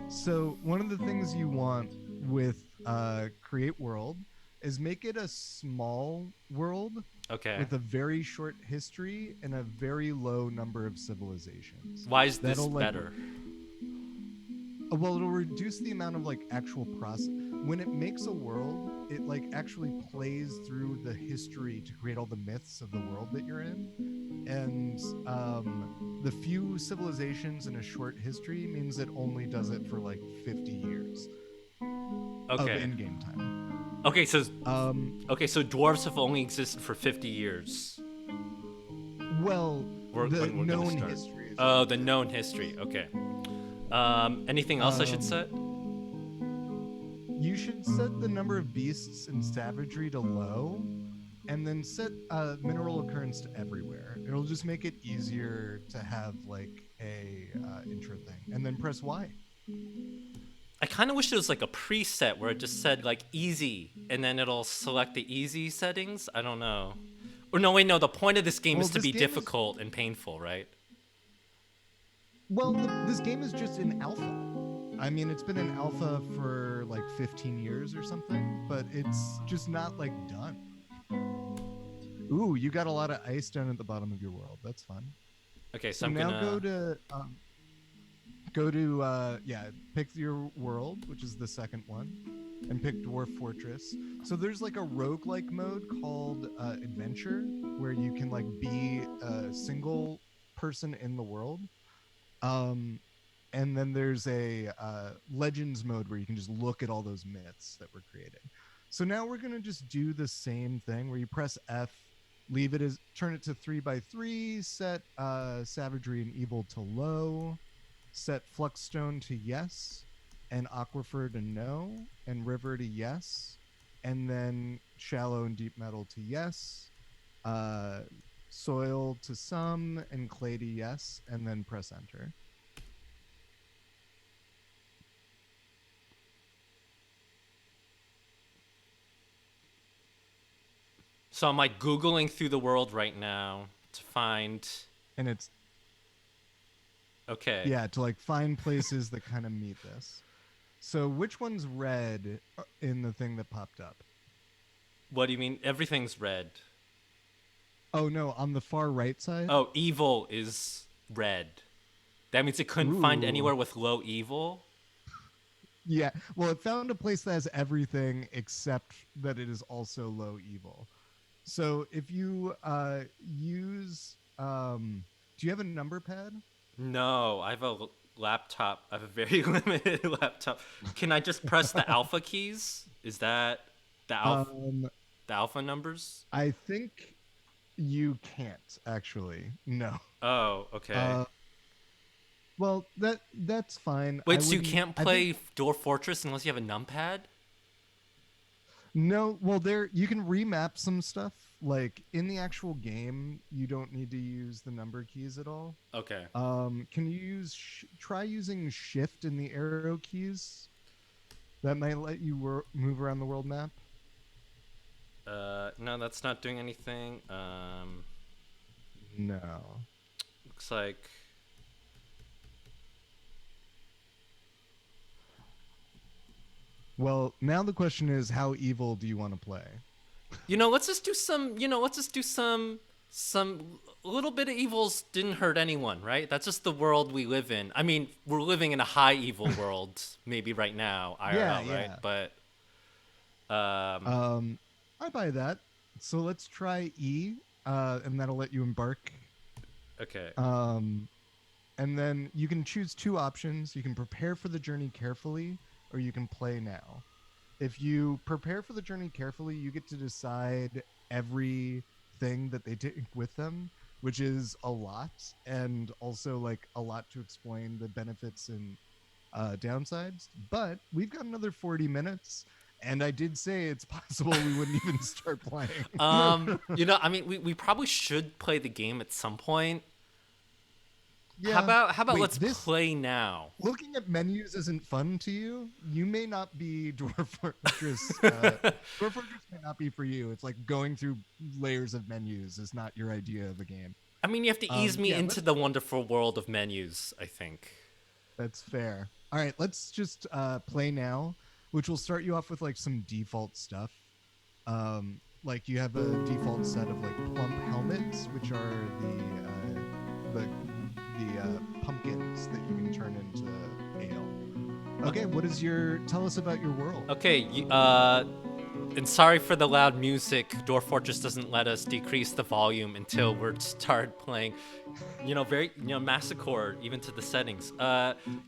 So one of the things you want with create world is make it a small world Okay. with a very short history and a very low number of civilizations. Why is this That'll, like, better? Well, it'll reduce the amount of like actual process. When it makes a world, it like actually plays through the history to create all the myths of the world that you're in. And the few civilizations in a short history means it only does it for like 50 years of Okay. in-game time. Okay, so Um, so dwarves have only existed for 50 years. well, We're- the when we're gonna known start. history. Is Oh, the known history. Okay. Anything else I should set? You should set the number of beasts in savagery to low, and then set mineral occurrence to everywhere. It'll just make it easier to have like a intro thing, and then press Y. I kind of wish it was like a preset where it just said like easy, and then it'll select the easy settings. I don't know. Or no, wait, no. The point of this game Well, is to this be game is- difficult and painful, right? Well, this game is just in alpha. I mean, it's been in alpha for like 15 years or something, but it's just not like done. Ooh, you got a lot of ice down at the bottom of your world. That's fun. Okay, so So I'm now gonna go to pick your world, which is the second one, and pick Dwarf Fortress. So there's like a roguelike mode called Adventure, where you can like be a single person in the world. And then there's a Legends mode where you can just look at all those myths that were created. So now we're gonna just do the same thing where you press F, leave it as, turn it to 3x3, set savagery and evil to low, set Fluxstone to yes, and Aquifer to no, and River to yes, and then shallow and deep metal to yes, soil to some, and clay to yes, and then press enter. So I'm like Googling through the world right now to find. And it's Okay. Yeah, to like find places that kind of meet this. So which one's red in the thing that popped up? What do you mean? Everything's red. Oh no, on the far right side. Oh, evil is red. That means it couldn't find Ooh. anywhere with low evil. Yeah. Well, it found a place that has everything except that it is also low evil. So if you use, do you have a number pad? No, I have a laptop. I have a very limited laptop. Can I just press the alpha keys? Is that the alpha numbers? I think you can't actually. No. Oh, okay. Well, that's fine. Wait, so you can't play Dwarf Fortress unless you have a numpad? No, well, there you can remap some stuff. Like in the actual game, you don't need to use the number keys at all. Okay. Can you use try using shift in the arrow keys? That might let you move around the world map. No, that's not doing anything. No. Looks like. Well, now the question is, how evil do you want to play? Let's just do some. Let's just do some. Some little bit of evils didn't hurt anyone, right? That's just the world we live in. I mean, we're living in a high evil world, maybe right now, IRL, right? But. I buy that. So let's try E, and that'll let you embark. Okay. And then you can choose two options. You can prepare for the journey carefully, or you can play now. If you prepare for the journey carefully, you get to decide everything that they take with them, which is a lot, and also like a lot to explain the benefits and downsides. But we've got another 40 minutes. And I did say it's possible we wouldn't even start playing. I mean, we probably should play the game at some point. Yeah. How about let's play now? Looking at menus isn't fun to you. You may not be Dwarf Fortress. Dwarf Fortress may not be for you. It's like going through layers of menus is not your idea of a game. I mean, you have to ease me into the wonderful world of menus, I think. That's fair. All right, let's just play now, which will start you off with like some default stuff. Like you have a default set of like plump helmets, which are the pumpkins that you can turn into ale. Okay, tell us about your world. Okay, and sorry for the loud music. Dwarf Fortress doesn't let us decrease the volume until we're start playing. Very massacre even to the settings.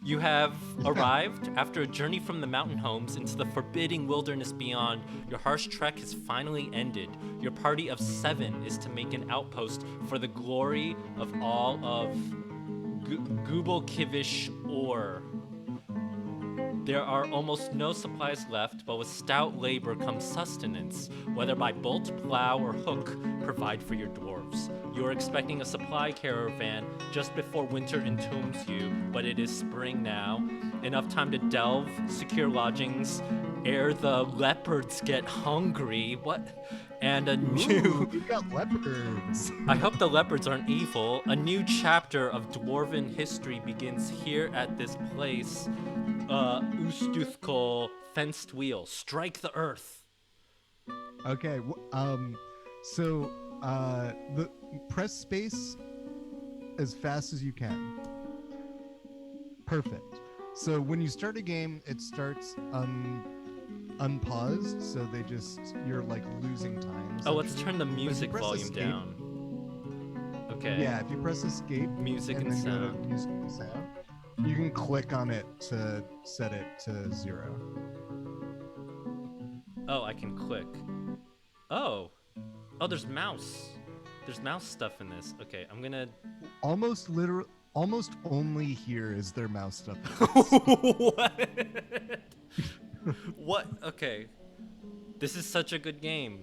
You have arrived after a journey from the mountain homes into the forbidding wilderness beyond. Your harsh trek has finally ended. Your party of 7 is to make an outpost for the glory of all of Gubelkivish Ore. There are almost no supplies left, but with stout labor comes sustenance, whether by bolt, plow, or hook, provide for your dwarves. You are expecting a supply caravan just before winter entombs you, but it is spring now. Enough time to delve, secure lodgings, ere the leopards get hungry. What? And a new... We've got leopards. I hope the leopards aren't evil. A new chapter of dwarven history begins here at this place. Ustuthkol, fenced wheel, strike the earth. Okay, press space as fast as you can. Perfect. So when you start a game, it starts unpaused, so you're like losing time. Oh, let's turn the music volume down. Okay. Yeah, if you press escape, music and then sound. go to music and sound, you can click on it to set it to 0. Oh, I can click. Oh, there's mouse. There's mouse stuff in this. Okay, I'm gonna. Almost only here is there mouse stuff. What? What? Okay. This is such a good game.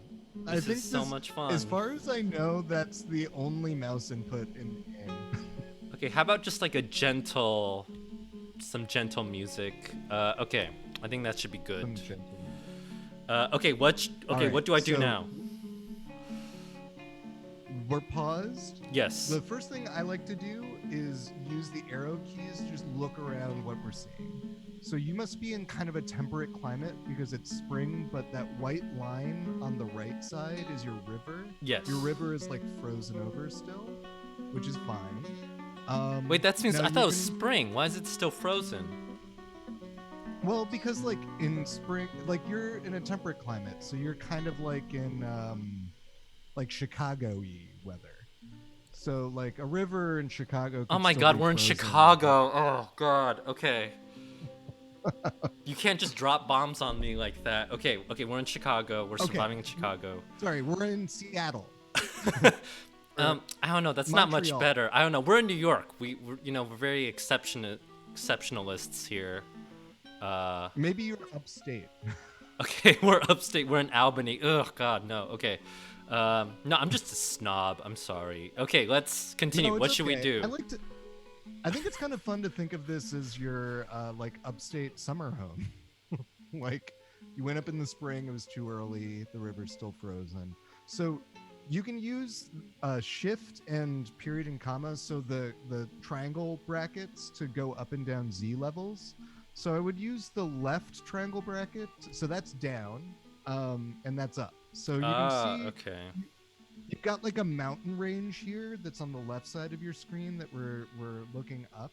This is so much fun. As far as I know, that's the only mouse input in the game. Okay, how about just like some gentle music? Okay, I think that should be good. Okay, what do I do now? We're paused. Yes. The first thing I like to do is use the arrow keys to just look around what we're seeing. So you must be in kind of a temperate climate because it's spring, but that white line on the right side is your river. Yes. Your river is like frozen over still, which is fine. Wait, that means now I thought it was can- spring. Why is it still frozen? Well, because like in spring, like you're in a temperate climate, so you're kind of like in like Chicago-y weather. So like a river in Chicago. Oh could my still god, be we're in frozen. Chicago. Oh god. Okay. You can't just drop bombs on me like that. Okay, we're in Chicago. We're Okay. surviving in Chicago. Sorry, we're in Seattle. I don't know. That's not much Montreal. better. I don't know. We're in New York. We're very exceptionalists here. Maybe you're upstate. Okay, we're upstate. We're in Albany. Ugh, God, no. Okay. No, I'm just a snob. I'm sorry. Okay, let's continue. No, it's What should we okay. do? I think it's kind of fun to think of this as your like upstate summer home. Like you went up in the spring, it was too early, the river's still frozen. So you can use shift and period and comma, so the triangle brackets to go up and down Z levels. So I would use the left triangle bracket, so that's down, and that's up. So you can see okay. you've got like a mountain range here that's on the left side of your screen that we're looking up.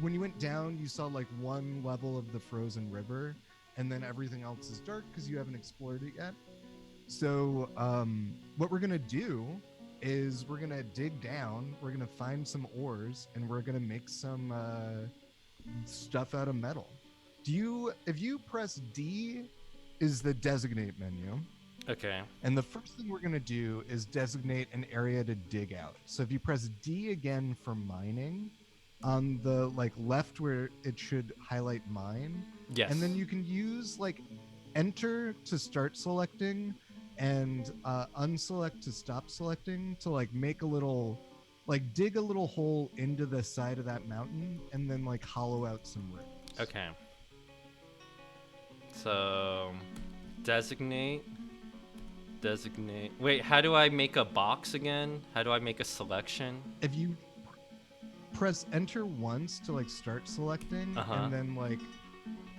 When you went down, you saw like one level of the frozen river, and then everything else is dark because you haven't explored it yet. So what we're gonna do is we're gonna dig down, we're gonna find some ores, and we're gonna make some stuff out of metal. If you press D is the designate menu. Okay. And the first thing we're going to do is designate an area to dig out. So if you press D again for mining, on the like left where it should highlight mine. Yes. And then you can use like enter to start selecting and unselect to stop selecting to like make a little, like dig a little hole into the side of that mountain and then like hollow out some rooms. Okay. So, designate. Wait, how do I make a box again? How do I make a selection? If you press enter once to like start selecting, and then like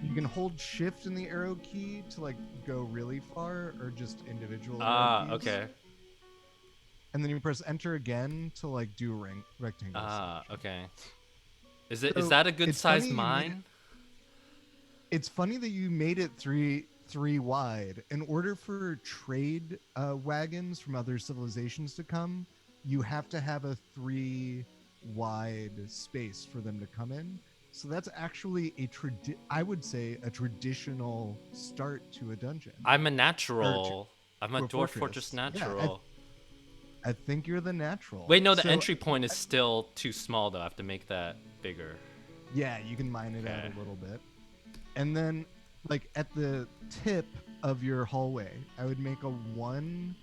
you can hold shift in the arrow key to like go really far or just individual arrow keys. Okay. And then you press enter again to like do rectangle. Okay. Is So that a good it's size funny you mine? It's funny that you made it three wide. In order for trade wagons from other civilizations to come, you have to have a 3 wide space for them to come in. So that's actually I would say a traditional start to a dungeon. I'm a natural. I'm a to a Dwarf fortress. Fortress Yeah, natural. I think you're the natural. Wait, no, the So- entry point is still too small though. I have to make that bigger. Yeah, you can mine it out Okay. a little bit. And then like at the tip of your hallway, I would make a 1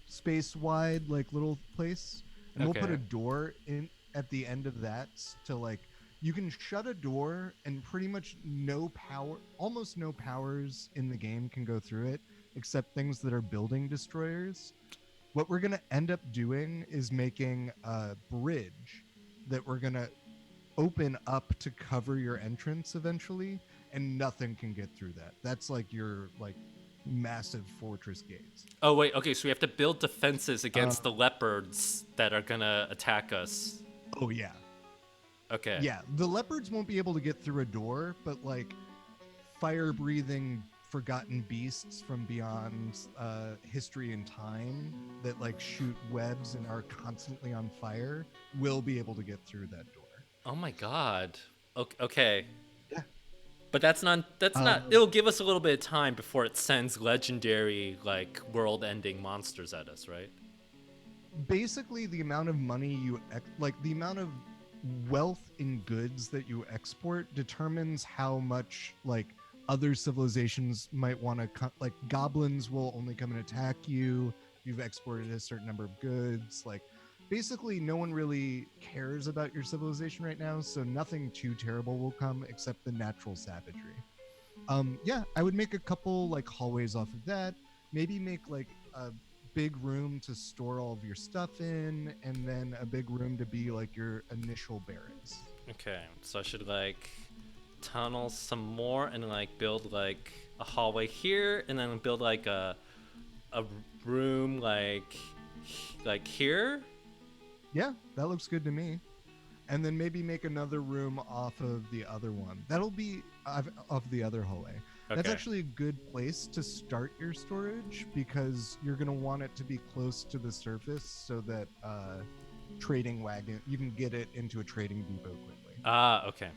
space wide like little place. And we'll put Okay. a door in at the end of that to like you can shut a door and pretty much almost no powers in the game can go through it except things that are building destroyers. What we're going to end up doing is making a bridge that we're going to open up to cover your entrance eventually, and nothing can get through that. That's like your like massive fortress gates. Oh wait, okay, so we have to build defenses against the leopards that are gonna attack us. Oh yeah. Okay. Yeah, the leopards won't be able to get through a door, but like fire-breathing forgotten beasts from beyond history and time that like shoot webs and are constantly on fire will be able to get through that door. Oh my god. Okay. Yeah. But that's not. It'll give us a little bit of time before it sends legendary, like, world-ending monsters at us, right? Basically, the amount of money the amount of wealth in goods that you export determines how much like other civilizations might want to like goblins will only come and attack you. You've exported a certain number of goods. Like basically no one really cares about your civilization right now, so nothing too terrible will come except the natural savagery. Yeah, I would make a couple like hallways off of that. Maybe make like a big room to store all of your stuff in, and then a big room to be like your initial barracks. Okay, so I should like tunnel some more and like build like a hallway here, and then build like a room like here. Yeah, that looks good to me. And then maybe make another room off of the other one. That'll be off the other hallway. Okay. That's actually a good place to start your storage because you're going to want it to be close to the surface so that trading wagon, you can get it into a trading depot quickly. Okay.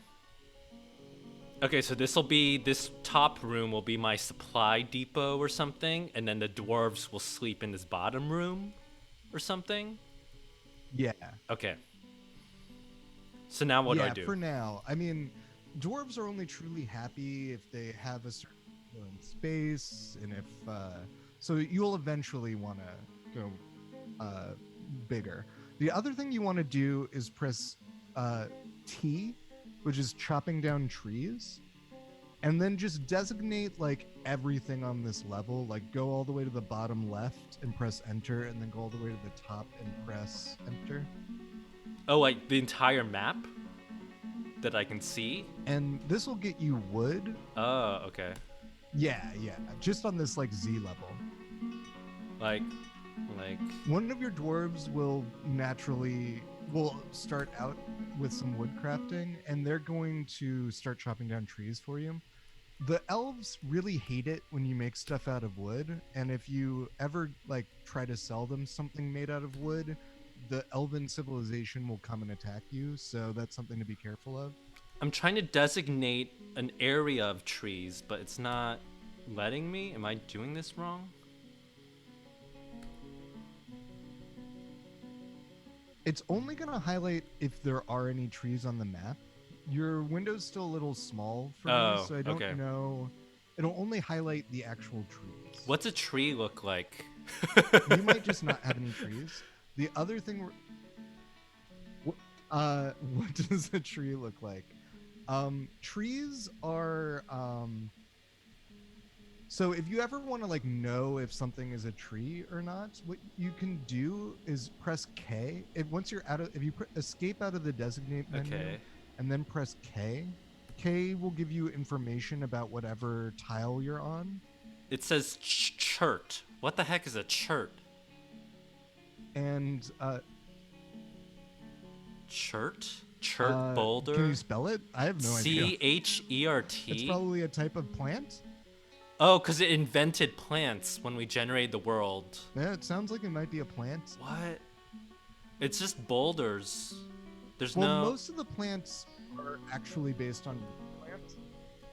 Okay, so this top room will be my supply depot or something, and then the dwarves will sleep in this bottom room or something? Yeah. Okay. So now what do I do? For now. I mean, dwarves are only truly happy if they have a certain space, and if so you'll eventually want to go bigger. The other thing you want to do is press T, which is chopping down trees, and then just designate like everything on this level, like go all the way to the bottom left and press enter, and then go all the way to the top and press enter. Oh, like the entire map that I can see? And this will get you wood. Oh, okay. Yeah, just on this like Z level. Like one of your dwarves will start out with some wood crafting, and they're going to start chopping down trees for you. The elves really hate it when you make stuff out of wood, and if you ever like try to sell them something made out of wood, the elven civilization will come and attack you, so that's something to be careful of. I'm trying to designate an area of trees, but it's not letting me. Am I doing this wrong? It's only going to highlight if there are any trees on the map. Your window's still a little small for me, so I don't know. It'll only highlight the actual trees. What's a tree look like? You might just not have any trees. The other thing, what does a tree look like? Trees are, so if you ever want to like know if something is a tree or not, what you can do is press K. If you escape out of the designate menu, and then press K, K will give you information about whatever tile you're on. It says chert. What the heck is a chert? And chert boulder. Can you spell it? I have no idea. CHERT. It's probably a type of plant. Oh, because it invented plants when we generated the world. Yeah, it sounds like it might be a plant. What? It's just boulders. Most of the plants are actually based on plants.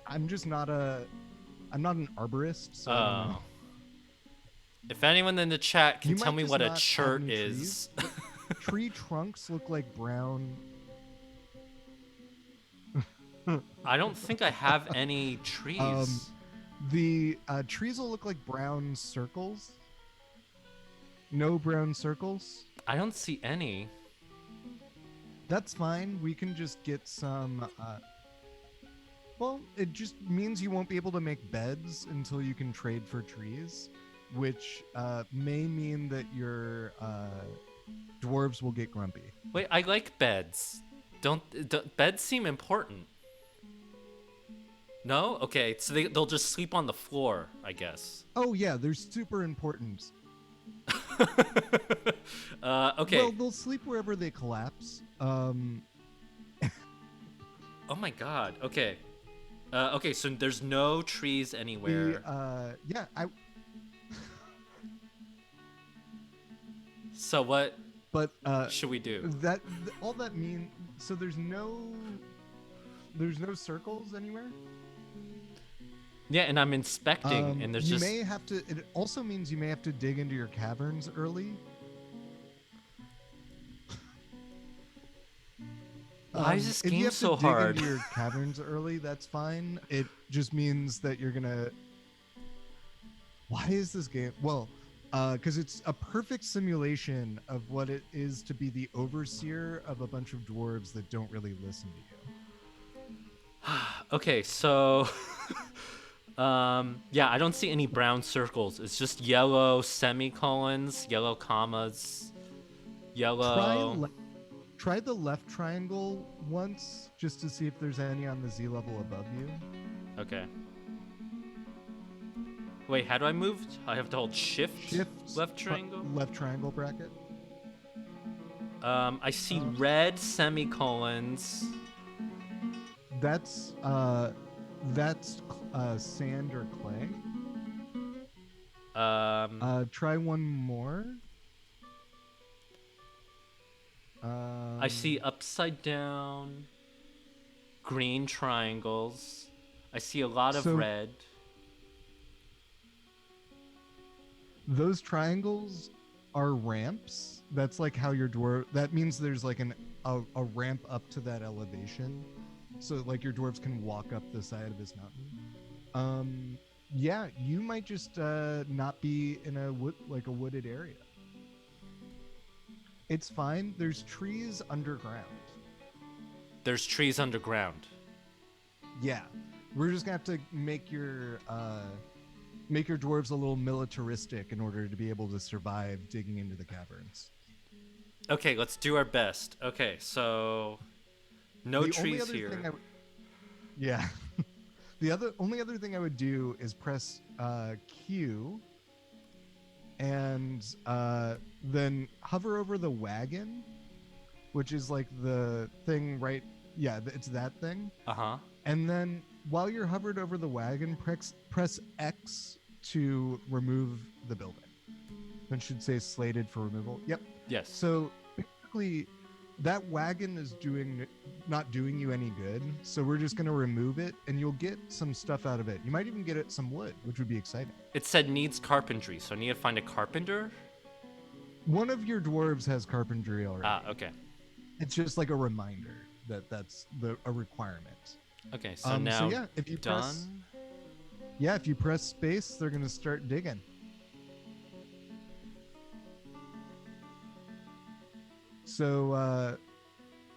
I'm not an arborist, so I don't know. If anyone in the chat can tell me what a chert is. Tree trunks look like brown. I don't think I have any trees. The trees will look like brown circles. No brown circles. I don't see any. That's fine. We can just get some. Well, it just means you won't be able to make beds until you can trade for trees, which may mean that your dwarves will get grumpy. Wait, I like beds. Don't beds seem important? No? Okay, so they'll just sleep on the floor, I guess. Oh yeah, they're super important. Okay. Well, they'll sleep wherever they collapse. Oh my god. Okay. Okay, so there's no trees anywhere. So what should we do? All that means, so there's no circles anywhere. Yeah, and I'm inspecting, and there's just. It also means you may have to dig into your caverns early. Why is this game so hard? If you have to dig into your caverns early, that's fine. It just means that you're gonna. Why is this game? Well, because it's a perfect simulation of what it is to be the overseer of a bunch of dwarves that don't really listen to you. Okay, so Yeah, I don't see any brown circles. It's just yellow semicolons, yellow commas, yellow. Try the left triangle once just to see if there's any on the Z level above you. Okay. Wait, how do I move? I have to hold shift left triangle? Left triangle bracket. I see red semicolons. That's sand or clay. Try one more. I see upside down green triangles. I see a lot of red. Those triangles are ramps. That's like how your dwarf. That means there's like a ramp up to that elevation, so like your dwarves can walk up the side of this mountain. Yeah, you might just not be in a wooded area. It's fine. There's trees underground. There's trees underground. Yeah, we're just gonna have to make your dwarves a little militaristic in order to be able to survive digging into the caverns. Okay, let's do our best. Okay, so no trees here. Yeah. The only other thing I would do is press Q and then hover over the wagon, which is like the thing right. Yeah, it's that thing. Uh-huh. And then while you're hovered over the wagon, press X to remove the building. That should say slated for removal. Yep. Yes. So basically, that wagon is not doing you any good. So we're just going to remove it, and you'll get some stuff out of it. You might even get some wood, which would be exciting. It said needs carpentry, so I need to find a carpenter? One of your dwarves has carpentry already. Ah, okay. It's just like a reminder that that's a requirement. Okay, so now yeah, if you press space, they're going to start digging. So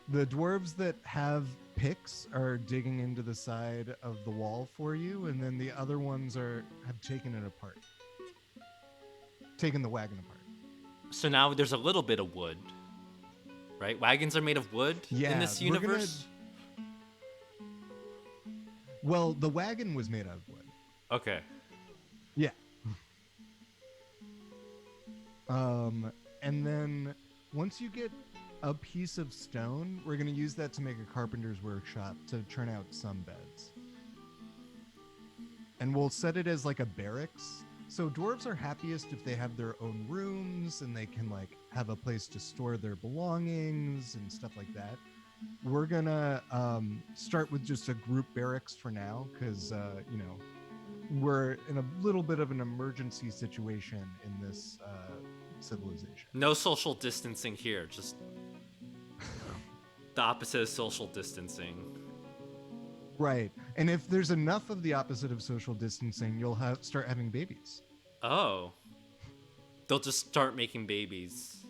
the dwarves that have picks are digging into the side of the wall for you, and then the other ones have taken it apart. Taken the wagon apart. So now there's a little bit of wood, right? Wagons are made of wood in this universe? Well, the wagon was made out of wood. Okay. Yeah. And then once you get a piece of stone, we're going to use that to make a carpenter's workshop to turn out some beds. And we'll set it as like a barracks. So dwarves are happiest if they have their own rooms and they can like have a place to store their belongings and stuff like that. We're going to start with just a group barracks for now because, we're in a little bit of an emergency situation in this civilization. No social distancing here, just the opposite of social distancing. Right. And if there's enough of the opposite of social distancing, you'll start having babies. Oh. They'll just start making babies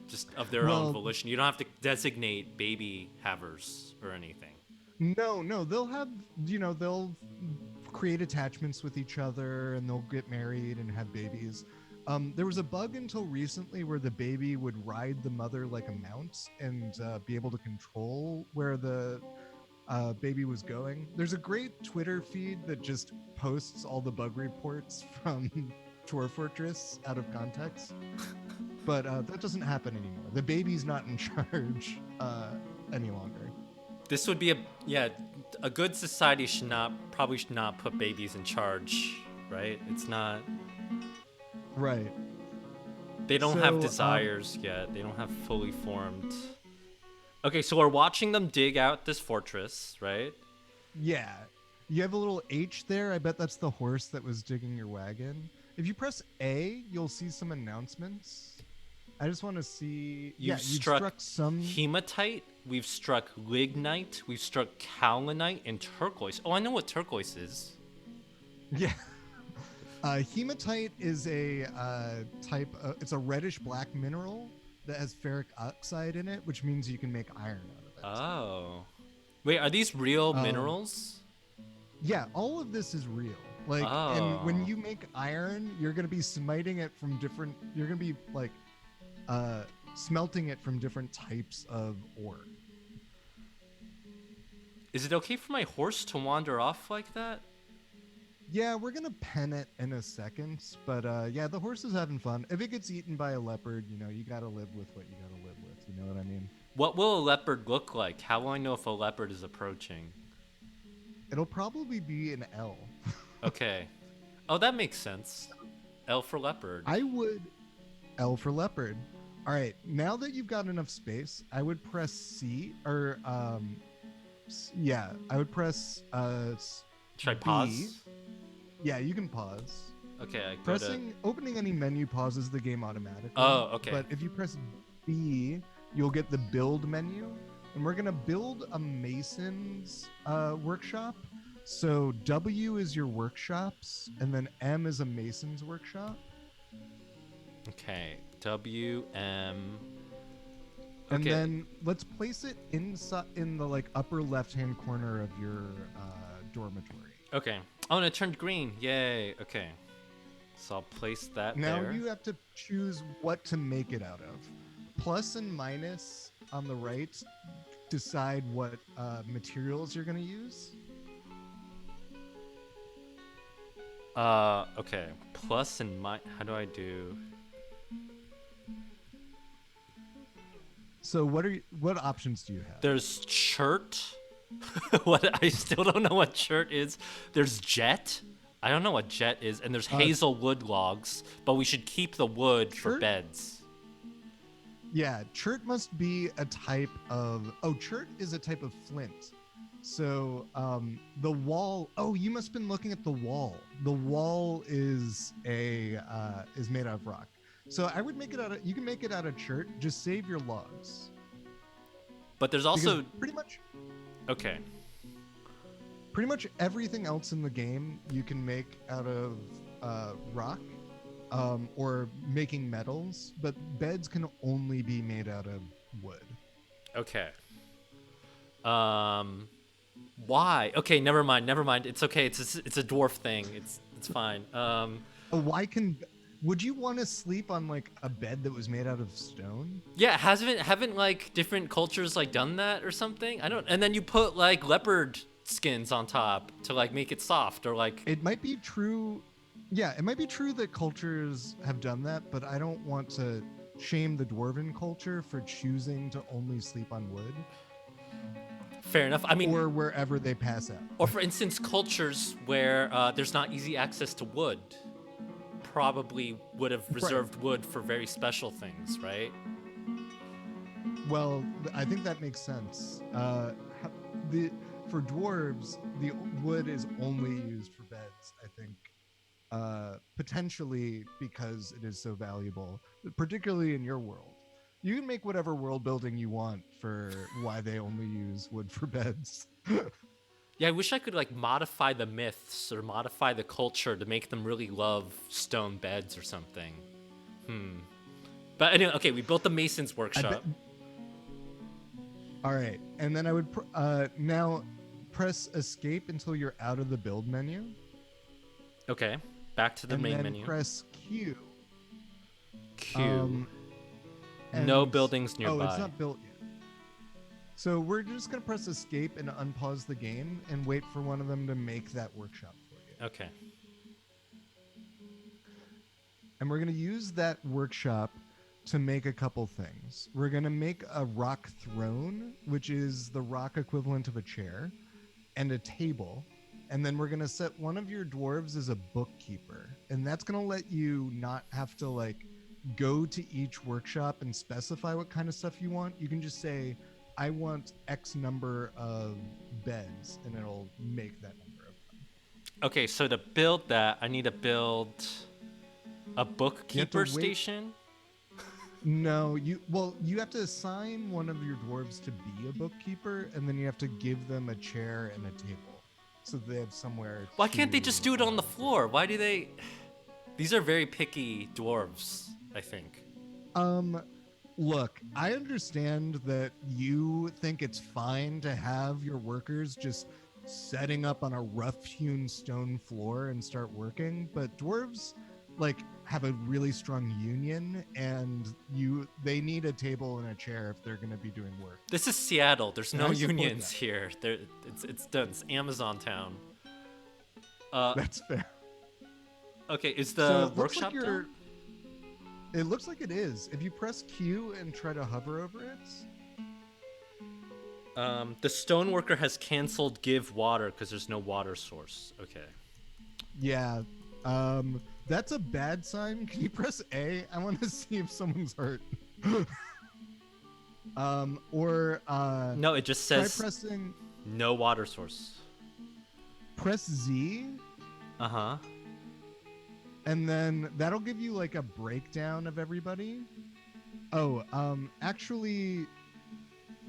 just of their own volition. You don't have to designate baby havers or anything. No, they'll have, they'll create attachments with each other and they'll get married and have babies. There was a bug until recently where the baby would ride the mother like a mount and be able to control where the baby was going. There's a great Twitter feed that just posts all the bug reports from Dwarf Fortress out of context. But that doesn't happen anymore. The baby's not in charge any longer. This would be a good society probably should not put babies in charge, right? It's not right. They don't have desires yet. They don't have fully formed. Okay, so we're watching them dig out this fortress, right? Yeah. You have a little H there. I bet that's the horse that was digging your wagon. If you press A, you'll see some announcements. I just want to see. You've struck some hematite. We've struck lignite. We've struck kaolinite and turquoise. Oh, I know what turquoise is. Yeah. Hematite is a type. It's a reddish black mineral that has ferric oxide in it, which means you can make iron out of it. Oh. Wait, are these real minerals? Yeah, all of this is real. Like, and when Oh. you make iron, you're gonna be smiting it from different. You're gonna be like, smelting it from different types of ore. Is it okay for my horse to wander off like that? Yeah, we're gonna pen it in a second, but yeah, the horse is having fun. If it gets eaten by a leopard, you know, you gotta live with what you gotta live with. You know what I mean? What will a leopard look like? How will I know if a leopard is approaching? It'll probably be an L. Okay. Oh, that makes sense. L for leopard. I would L for leopard. All right, now that you've got enough space, I would press C or yeah, I would press Should I B. pause? Yeah, you can pause. Okay, I go to... Opening any menu pauses the game automatically. Oh, okay. But if you press B, you'll get the build menu, and we're gonna build a mason's workshop. So W is your workshops, and then M is a mason's workshop. Okay, W, M... And Okay. then let's place it inside in the like upper left-hand corner of your dormitory. Okay. Oh, and it turned green. Yay. Okay. So I'll place that Now there. you have to choose what to make it out of. Plus and minus on the right decide what materials you're going to use. Okay. Plus and how do I do? So what options do you have? There's chert. What? I still don't know what chert is. There's jet. I don't know what jet is. And there's hazelwood logs, but we should keep the wood for chert? beds. Yeah, chert must be a type of... Oh, chert is a type of flint. So the wall... Oh, you must have been looking at the wall. The wall is made out of rock. So I would make it out of... You can make it out of chert. Just save your logs. But there's also... Because pretty much... Okay. Pretty much everything else in the game you can make out of rock or making metals, but beds can only be made out of wood. Okay. Why? Okay, never mind. It's okay. It's a dwarf thing. It's fine. Would you want to sleep on like a bed that was made out of stone? Yeah, haven't like different cultures like done that or something? I don't. And then you put like leopard skins on top to like make it soft or like. It might be true. Yeah, it might be true that cultures have done that, but I don't want to shame the dwarven culture for choosing to only sleep on wood. Fair enough. I mean, or wherever they pass out. Or for instance, cultures where there's not easy access to wood probably would have reserved wood for very special things, right? Well, I think that makes sense. For dwarves, the wood is only used for beds, I think. Potentially because it is so valuable, particularly in your world. You can make whatever world building you want for why they only use wood for beds. Yeah, I wish I could like modify the myths or modify the culture to make them really love stone beds or something. But anyway, okay, we built the Mason's workshop. All right, and then I would now press escape until you're out of the build menu. Okay, back to the main menu. Press Q. Q. No buildings nearby. Oh, it's not built yet. So we're just going to press escape and unpause the game and wait for one of them to make that workshop for you. Okay. And we're going to use that workshop to make a couple things. We're going to make a rock throne, which is the rock equivalent of a chair, and a table. And then we're going to set one of your dwarves as a bookkeeper. And that's going to let you not have to like go to each workshop and specify what kind of stuff you want. You can just say, I want X number of beds, and it'll make that number of them. Okay, so to build that, I need to build a bookkeeper station? No, you have to assign one of your dwarves to be a bookkeeper, and then you have to give them a chair and a table, so they have somewhere. Why can't they just do it on the floor? Why do they? These are very picky dwarves, I think. Look, I understand that you think it's fine to have your workers just setting up on a rough-hewn stone floor and start working. But dwarves like have a really strong union, and they need a table and a chair if they're going to be doing work. This is Seattle. There's no I support unions that. here. It's done. It's Amazon town. That's fair. Okay, is So the it looks workshop like done? It looks like it is. If you press Q and try to hover over it. The stoneworker has canceled give water because there's no water source. Okay. Yeah. That's a bad sign. Can you press A? I want to see if someone's hurt. No, it just try says pressing. no water source. Press Z, Uh-huh. and then that'll give you like a breakdown of everybody. Oh, actually,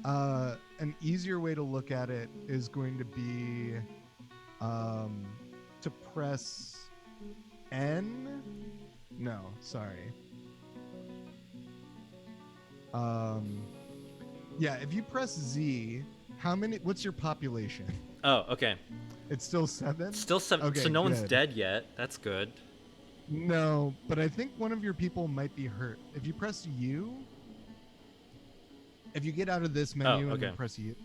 an easier way to look at it is going to be to press N. No, sorry. Yeah, if you press Z, what's your population? Oh, okay. It's still 7? Still 7. Okay, so no one's good. dead yet. That's good. No, but I think one of your people might be hurt. If you press U, if you get out of this menu and okay. then press U,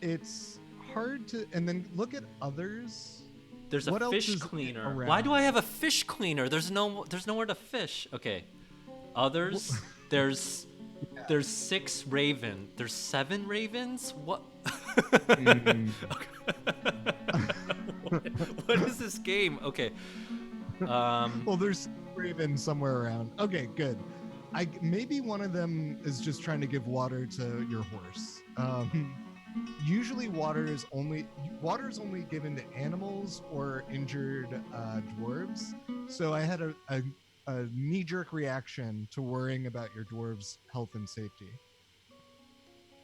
it's hard to. And then look at others. There's a What else fish is cleaner. around? Why do I have a fish cleaner? There's nowhere to fish. Okay. Others. There's 6 raven. There's 7 ravens. What? What is this game? Okay. Well, there's Raven somewhere around. Okay, good. Maybe one of them is just trying to give water to your horse. Usually water is only given to animals or injured dwarves. So I had a knee-jerk reaction to worrying about your dwarves' health and safety.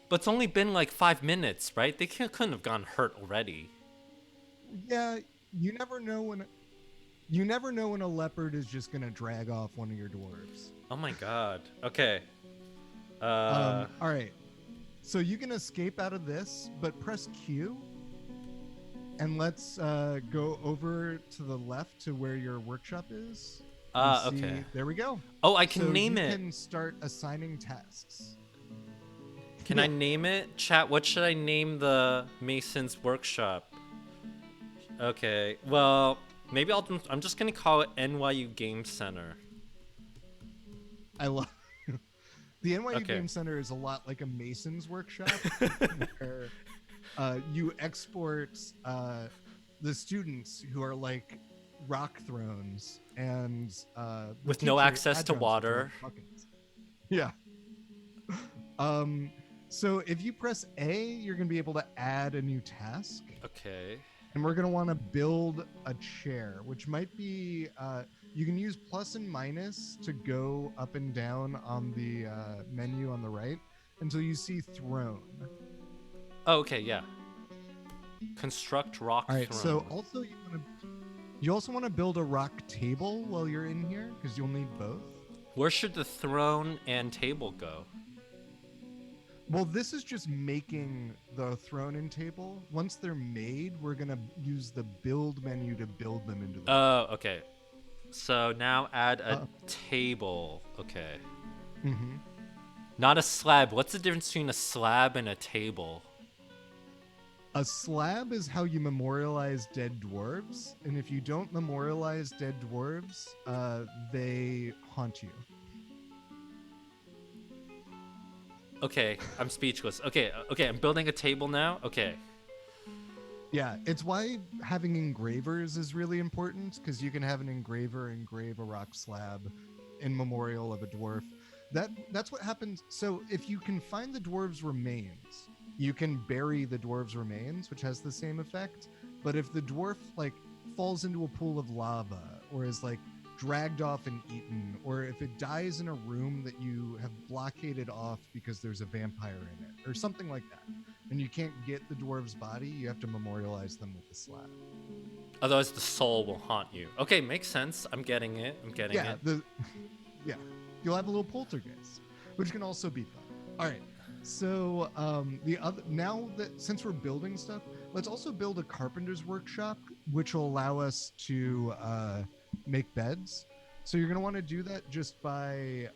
But it's only been like 5 minutes, right? They couldn't have gone hurt already. Yeah, you never know when a leopard is just gonna drag off one of your dwarves. Oh my god. Okay. All right. So you can escape out of this, but press Q, and let's go over to the left to where your workshop is. Okay. There we go. Oh, I can So name you it. can start assigning tasks. Can I name it? Chat, what should I name the Mason's workshop? Okay. Well, maybe I'm just going to call it NYU Game Center. I love the NYU Okay. Game Center is a lot like a Mason's workshop where you export the students who are like rock thrones and the With no teacher access to adjuncts, which are water. like buckets. Yeah. So if you press A, you're going to be able to add a new task. Okay. And we're going to want to build a chair, which might be, you can use plus and minus to go up and down on the menu on the right until you see throne. Oh, okay, yeah. Construct rock All right, throne. so also you also want to build a rock table while you're in here because you'll need both. Where should the throne and table go? Well, this is just making the throne and table. Once they're made, we're going to use the build menu to build them into the Oh, okay. So now add a table. Okay. Mm-hmm. Not a slab. What's the difference between a slab and a table? A slab is how you memorialize dead dwarves, and if you don't memorialize dead dwarves, they haunt you. Okay, I'm speechless. Okay, I'm building a table now. Okay. Yeah, it's why having engravers is really important, because you can have an engraver engrave a rock slab in memorial of a dwarf. That's what happens. So if you can find the dwarves' remains, you can bury the dwarves' remains, which has the same effect. But if the dwarf like falls into a pool of lava or is like dragged off and eaten, or if it dies in a room that you have blockaded off because there's a vampire in it or something like that, and you can't get the dwarf's body, you have to memorialize them with the slab. Otherwise, the soul will haunt you. Okay, makes sense. I'm getting it. Yeah, you'll have a little poltergeist, which can also be fun. All right, So the other now that since we're building stuff, let's also build a carpenter's workshop, which will allow us to make beds. So you're gonna want to do that just by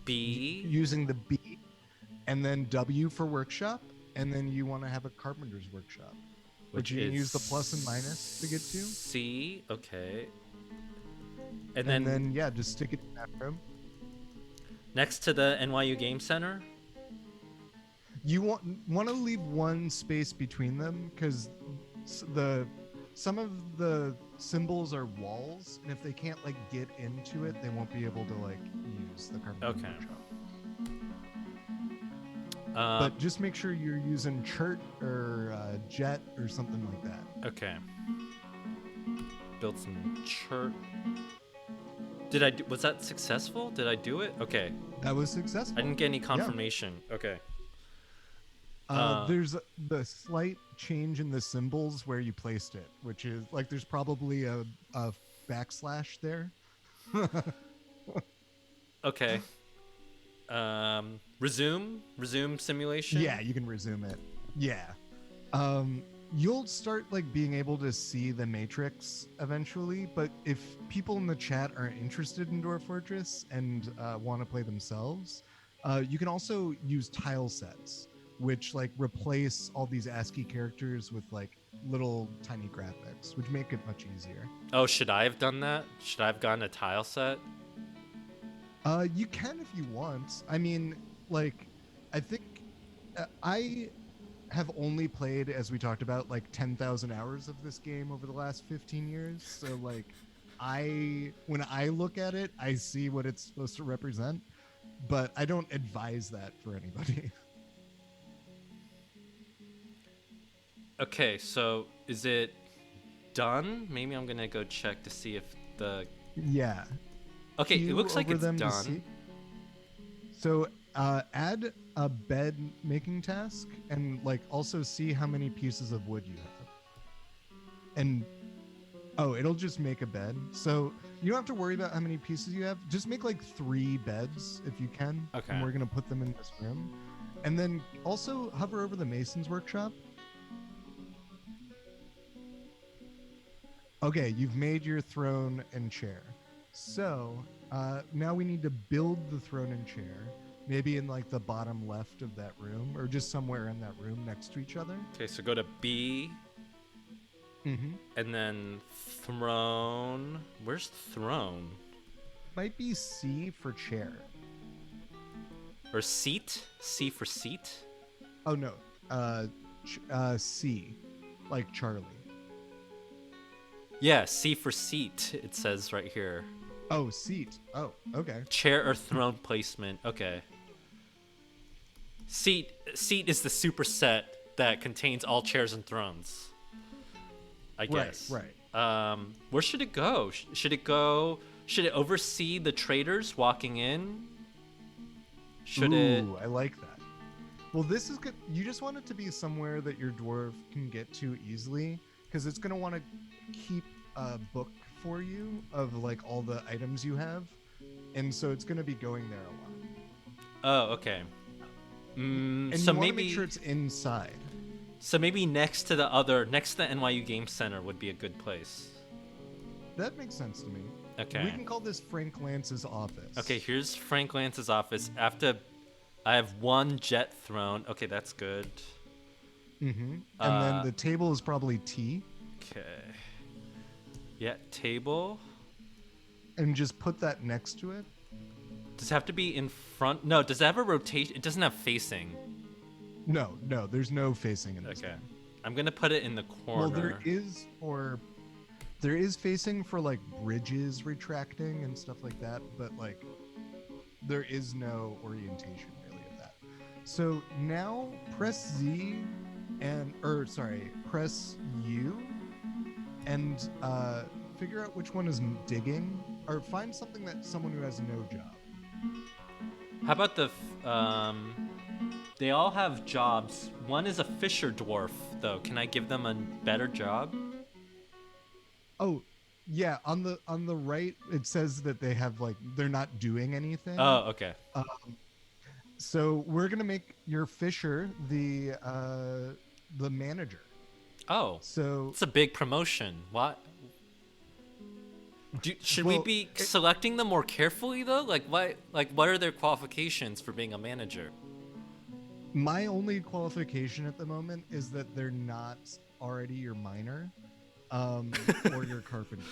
B. using the B and then W for workshop, and then you want to have a carpenter's workshop, which you can use the plus and minus to get to. C. Okay. And then yeah, just stick it in that room. Next to the NYU Game Center. You want to leave one space between them because some of the symbols are walls, and if they can't like get into it, they won't be able to like use the carpenter's workshop. But just make sure you're using chert or jet or something like that. Okay. Build some chert. Was that successful? Did I do it? Okay. That was successful. I didn't get any confirmation. Yeah. Okay. There's the slight change in the symbols where you placed it, which is like there's probably a backslash there. Okay. Resume simulation. Yeah, you can resume it. Yeah. You'll start like being able to see the matrix eventually, but if people in the chat aren't interested in Dwarf Fortress and want to play themselves, you can also use tile sets, which like replace all these ASCII characters with like little tiny graphics, which make it much easier. Oh, should I have done that? Should I have gotten a tile set? You can if you want. I mean, like, I think I have only played, as we talked about, like 10,000 hours of this game over the last 15 years. So like, when I look at it, I see what it's supposed to represent, but I don't advise that for anybody. Okay, so is it done? Maybe I'm gonna go check to see if the... Yeah. Okay, it looks like it's done. So add a bed making task and like also see how many pieces of wood you have. And it'll just make a bed. So you don't have to worry about how many pieces you have. Just make like 3 beds if you can. Okay. And we're gonna put them in this room. And then also hover over the mason's workshop. Okay, you've made your throne and chair. So now we need to build the throne and chair, maybe in like the bottom left of that room or just somewhere in that room next to each other. Okay, so go to B. Mm-hmm. And then throne. Where's throne? Might be C for chair. Or seat? C for seat? Oh no. C, like Charlie. Yeah, C for seat, it says right here. Oh, seat. Oh, okay. Chair or throne placement. Okay. Seat is the superset that contains all chairs and thrones, I guess. Right. Where should it go? Should it oversee the traders walking in? I like that. Well, this is good. You just want it to be somewhere that your dwarf can get to easily, because it's going to want to keep a book for you of like all the items you have, and so it's going to be going there a lot. Oh, okay. And so you want maybe to make sure it's inside. So maybe next to the NYU Game Center would be a good place. That makes sense to me. Okay. We can call this Frank Lantz's office. Okay, here's Frank Lantz's office. I have 1 jet throne. Okay, that's good. Mm-hmm. And then the table is probably T. Okay. Yeah, table. And just put that next to it. Does it have to be in front? No, does it have a rotation? It doesn't have facing. No, there's no facing in this Okay. game. I'm going to put it in the corner. Well, there is facing for like bridges retracting and stuff like that, but like there is no orientation really of that. So now press Z press U and figure out which one is digging, or find something that someone who has no job. How about they all have jobs. One is a fisher dwarf, though. Can I give them a better job? Oh, yeah. On the right, it says that they have like they're not doing anything. Oh, okay. So we're gonna make your Fisher the manager. Oh, So it's a big promotion. What? Should we Well, be selecting them more carefully though? Like what are their qualifications for being a manager? my only qualification at the moment is that they're not already your miner, or your carpenter.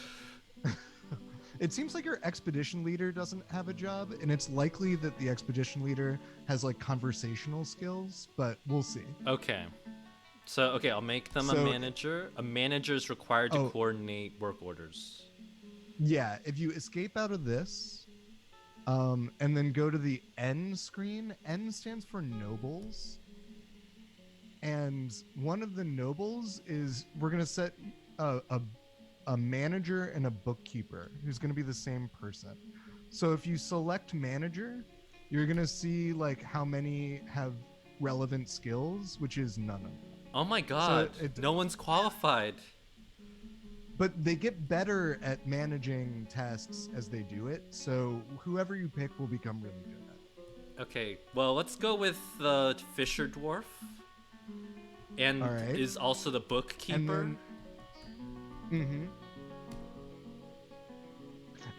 It seems like your expedition leader doesn't have a job, and it's likely that the expedition leader has like conversational skills, but we'll see. Okay. So okay, I'll make them a So- manager. A manager is required to Oh. coordinate work orders. Yeah, if you escape out of this, and then go to the N screen, N stands for nobles. And one of the nobles is we're gonna set a manager and a bookkeeper who's gonna be the same person. So if you select manager, you're gonna see like how many have relevant skills, which is none of them. Oh my god, no one's qualified. But they get better at managing tasks as they do it, so whoever you pick will become really good at it. Okay, well let's go with the Fisher Dwarf. And Alright. is also the bookkeeper.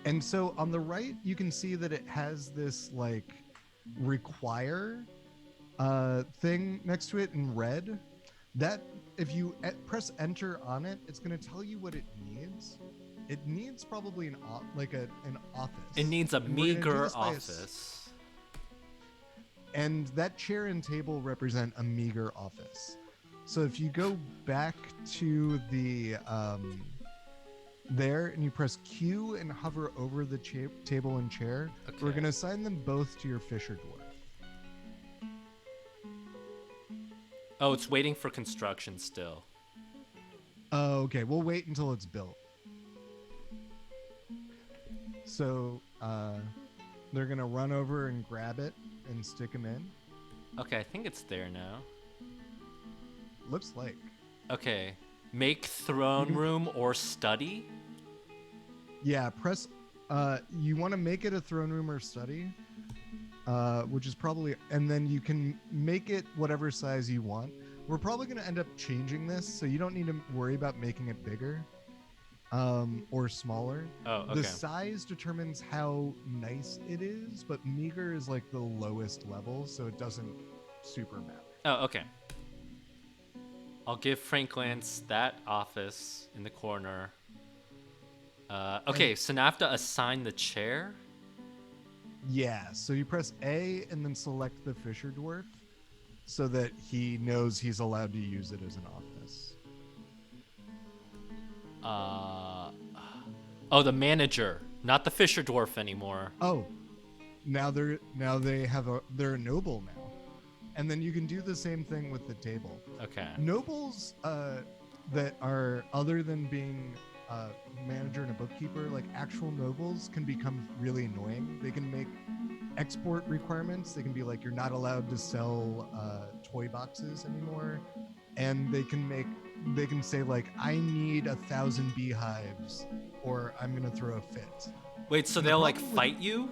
And so on the right, you can see that it has this like require thing next to it in red. That if you press enter on it, it's going to tell you what it needs. It needs probably an office. It needs a And we're gonna do meager this by office. And that chair and table represent a meager office. So if you go back to the there and you press Q and hover over the table and chair, we're Okay. going to assign them both to your Fisher Dwarf. Oh, it's waiting for construction still. Oh, okay. We'll wait until it's built. So they're going to run over and grab it and stick them in. Okay, I think it's there now. Looks like. Okay. Make throne room or study? Yeah, press. You want to make it a throne room or study, which is probably, and then you can make it whatever size you want. We're probably going to end up changing this, so you don't need to worry about making it bigger or smaller. Oh, okay. The size determines how nice it is, but meager is like the lowest level, so it doesn't super matter. Oh, okay. I'll give Frank Lantz that office in the corner. Okay, so now I have to assign the chair? Yeah, so you press A and then select the Fisher Dwarf so that he knows he's allowed to use it as an office. Oh, the manager, not the Fisher Dwarf anymore. Oh, they're a noble now. And then you can do the same thing with the table. Okay. Nobles that are other than being a manager and a bookkeeper, like actual nobles can become really annoying. They can make export requirements. They can be like, you're not allowed to sell toy boxes anymore. And they can say like, I need 1,000 beehives or I'm going to throw a fit. Wait, so And the they'll like problem with- fight you?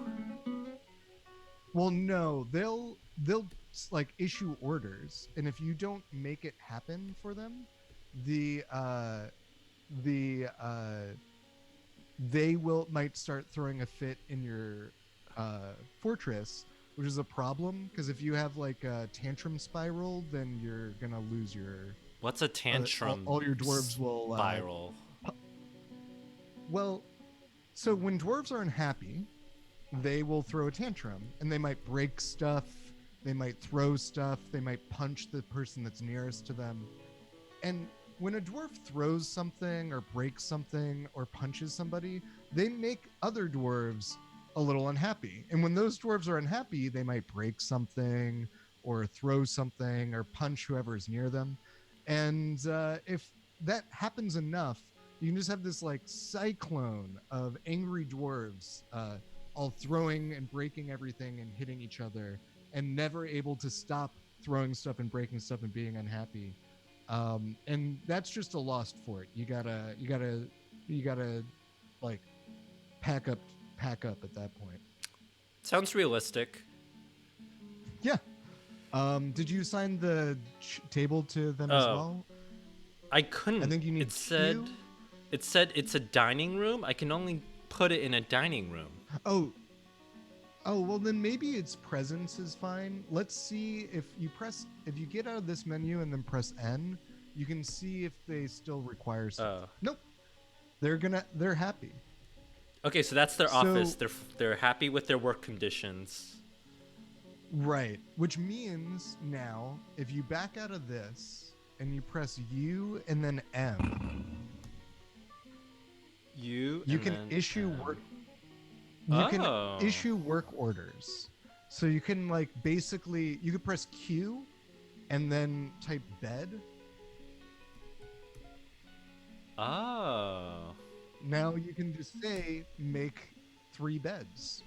Well, no, they'll like issue orders, and if you don't make it happen for them, they might start throwing a fit in your fortress, which is a problem because if you have like a tantrum spiral, then you're gonna lose your What's a tantrum? all your dwarves will spiral. Well, so when dwarves are unhappy, they will throw a tantrum, and they might break stuff. They might throw stuff. They might punch the person that's nearest to them. And when a dwarf throws something or breaks something or punches somebody, they make other dwarves a little unhappy. And when those dwarves are unhappy, they might break something or throw something or punch whoever's near them. And if that happens enough, you can just have this like cyclone of angry dwarves all throwing and breaking everything and hitting each other, and never able to stop throwing stuff and breaking stuff and being unhappy. And that's just a lost fort. You gotta like pack up at that point. Sounds realistic. Yeah. Did you assign the table to them as Oh. well? I couldn't. I think you need it said Q. it said it's a dining room. I can only put it in a dining room. Oh, well then maybe its presence is fine. Let's see if you get out of this menu and then press N, you can see if they still require stuff. Nope. They're happy. Okay, so that's their So- office. They're happy with their work conditions. Right. Which means now if you back out of this and you press U and then M, you can issue work. You can issue work orders. So you can like basically you could press Q and then type bed. Oh. Now you can just say make 3 beds.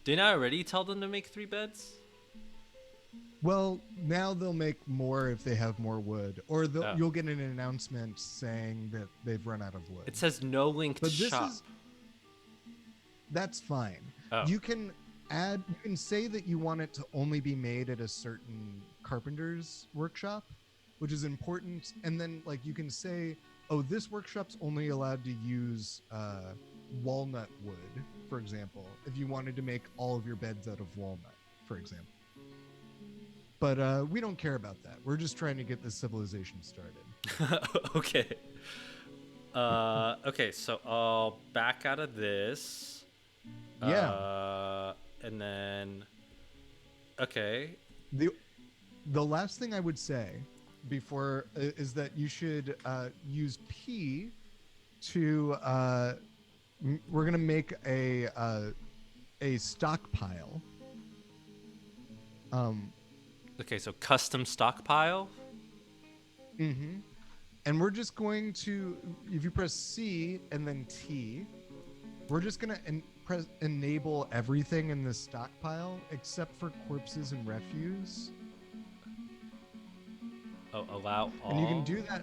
Didn't I already tell them to make 3 beds? Well, now they'll make more if they have more wood, or you'll get an announcement saying that they've run out of wood. It says no link to shop. That's fine. Oh. You can say that you want it to only be made at a certain carpenter's workshop, which is important. And then like you can say, oh, this workshop's only allowed to use walnut wood, for example, if you wanted to make all of your beds out of walnut, for example. But we don't care about that. We're just trying to get this civilization started. Okay. Okay, so I'll back out of this. Yeah. And then... Okay. The last thing I would say before is that you should use P to... we're going to make a stockpile. Okay, so custom stockpile? Mm-hmm. And we're just going to, if you press C and then T, we're just going to press enable everything in the stockpile except for corpses and refuse. Oh, allow all? And you can do that.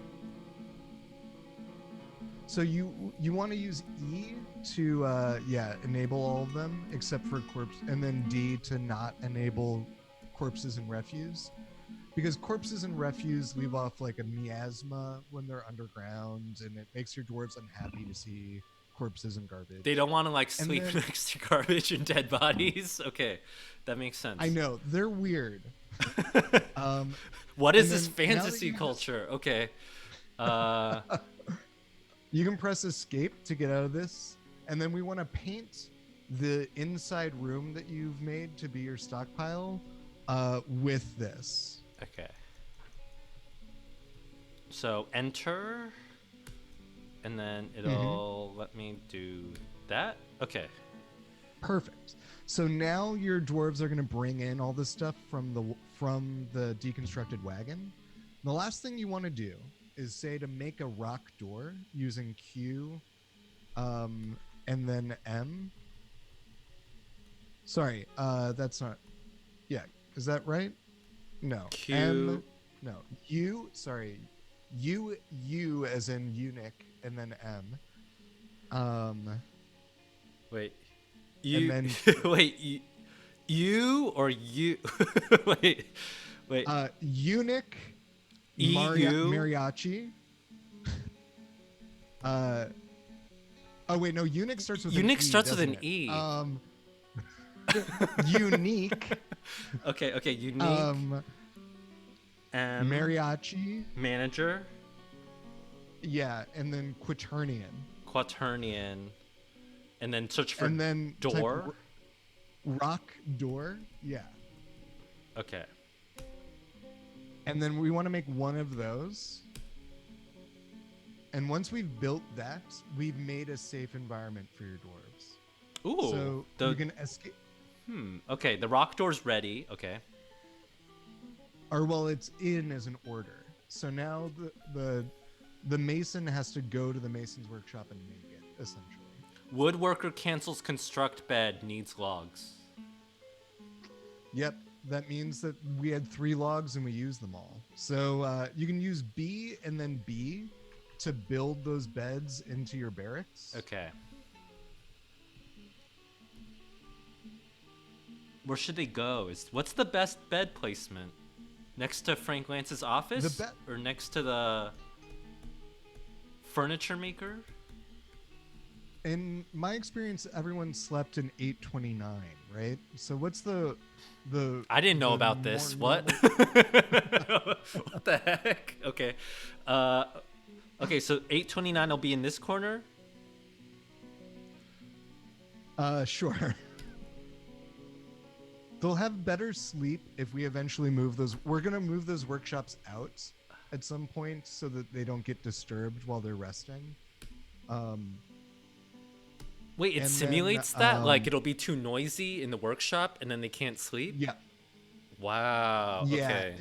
So you want to use E to, enable all of them except for corpse, and then D to not enable corpses and refuse, because corpses and refuse leave off like a miasma when they're underground, and it makes your dwarves unhappy to see corpses and garbage. They don't want to like sleep next to garbage and dead bodies. Okay, that makes sense. I know, they're weird. What is this fantasy culture? Okay. You can press escape to get out of this, and then we want to paint the inside room that you've made to be your stockpile with this. Okay. So enter, and then it'll let me do that. Okay. Perfect. So now your dwarves are going to bring in all this stuff from the deconstructed wagon. The last thing you want to do is say to make a rock door using Q, and then M. Sorry, that's not. Yeah, is that right? No. Q. M. No. U. Sorry. U as in eunuch, and then M. Wait. You. And then wait. You or you? wait. Eunuch. Mariachi. Oh wait, no. Eunuch starts with eunuch an E. Starts with an it? E. Unique. Okay. Unique. Mariachi. Manager. Yeah, and then Quaternion. And then search for and then door. Rock door. Yeah. Okay. And then we want to make one of those. And once we've built that, we've made a safe environment for your dwarves. Ooh. So you can escape. Okay, the rock door's ready. Okay. Or well, it's in as an order. So now the mason has to go to the mason's workshop and make it, essentially. Woodworker cancels construct bed, needs logs. Yep, that means that we had 3 logs and we used them all. So you can use B and then B to build those beds into your barracks. Okay. Where should they go? What's the best bed placement? Next to Frank Lantz's office, or next to the furniture maker? In my experience, everyone slept in 829, right? So what's the I didn't know about this. What? What the heck? Okay. Okay, so 829 will be in this corner? Sure. They'll have better sleep if we eventually move those. We're going to move those workshops out at some point so that they don't get disturbed while they're resting. Wait, it simulates that? Like it'll be too noisy in the workshop and then they can't sleep? Yeah. Wow. Yeah. Okay.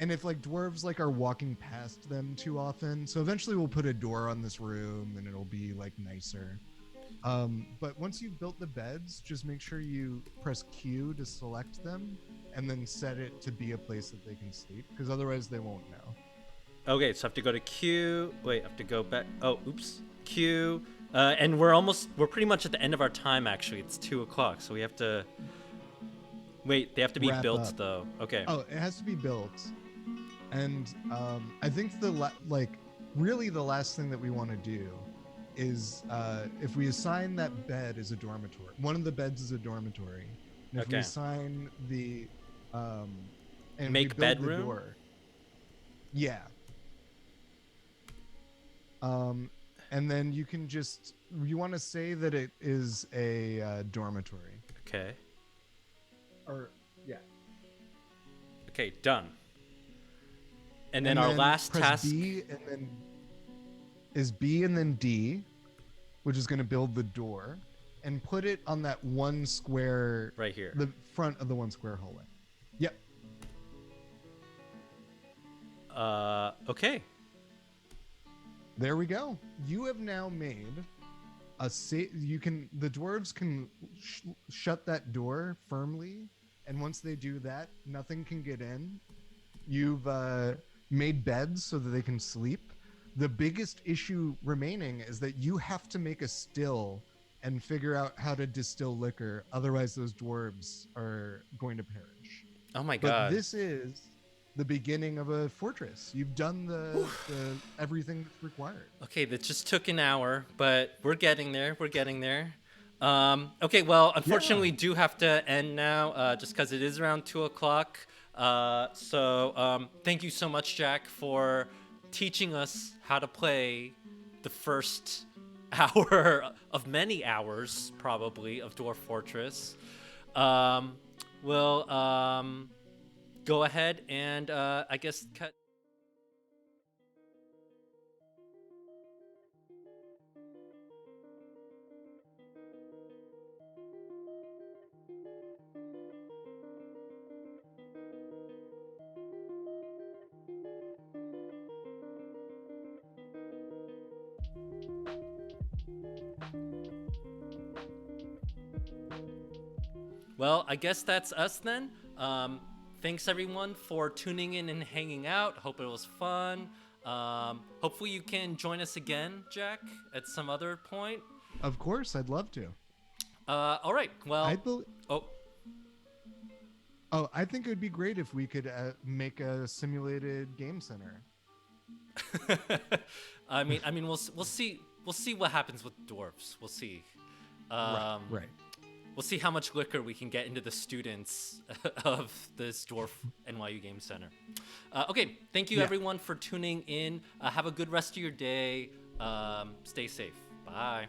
And if like dwarves like are walking past them too often, so eventually we'll put a door on this room and it'll be like nicer. But once you've built the beds, just make sure you press Q to select them and then set it to be a place that they can sleep, because otherwise they won't know. Okay, so I have to go to Q. Wait, I have to go back. Oh, oops. Q. And we're pretty much at the end of our time, actually. It's 2:00, so we have to... Wait, they have to be built, up. though. Okay. Oh, it has to be built. And I think really the last thing that we want to do is if we assign that bed as a dormitory, one of the beds is a dormitory. And if we assign the and make we build bedroom. The door, yeah. And then you want to say that it is a dormitory. Okay. Or yeah. Okay, done. And then our last press task is B and then D, which is going to build the door, and put it on that one square right here, the front of the one square hallway. Yep. Okay. There we go. You have now made the dwarves can shut that door firmly, and once they do that, nothing can get in. You've made beds so that they can sleep. The biggest issue remaining is that you have to make a still and figure out how to distill liquor. Otherwise, those dwarves are going to perish. Oh my god. But this is the beginning of a fortress. You've done the everything that's required. Okay, that just took an hour, but we're getting there. We're getting there. Okay, well, unfortunately, we do have to end now just because it is around 2:00. So thank you so much, Jack, for teaching us how to play the first hour of many hours, probably, of Dwarf Fortress. We'll go ahead and I guess cut. Well, I guess that's us then. Thanks everyone for tuning in and hanging out. Hope it was fun. Hopefully you can join us again, Jack, at some other point. Of course, I'd love to. All right. Well, I think it would be great if we could make a simulated game center. I mean, we'll see. We'll see what happens with dwarves. We'll see. Right. We'll see how much liquor we can get into the students of this Dwarf NYU Game Center. Okay, thank you everyone for tuning in. Have a good rest of your day. Stay safe. Bye.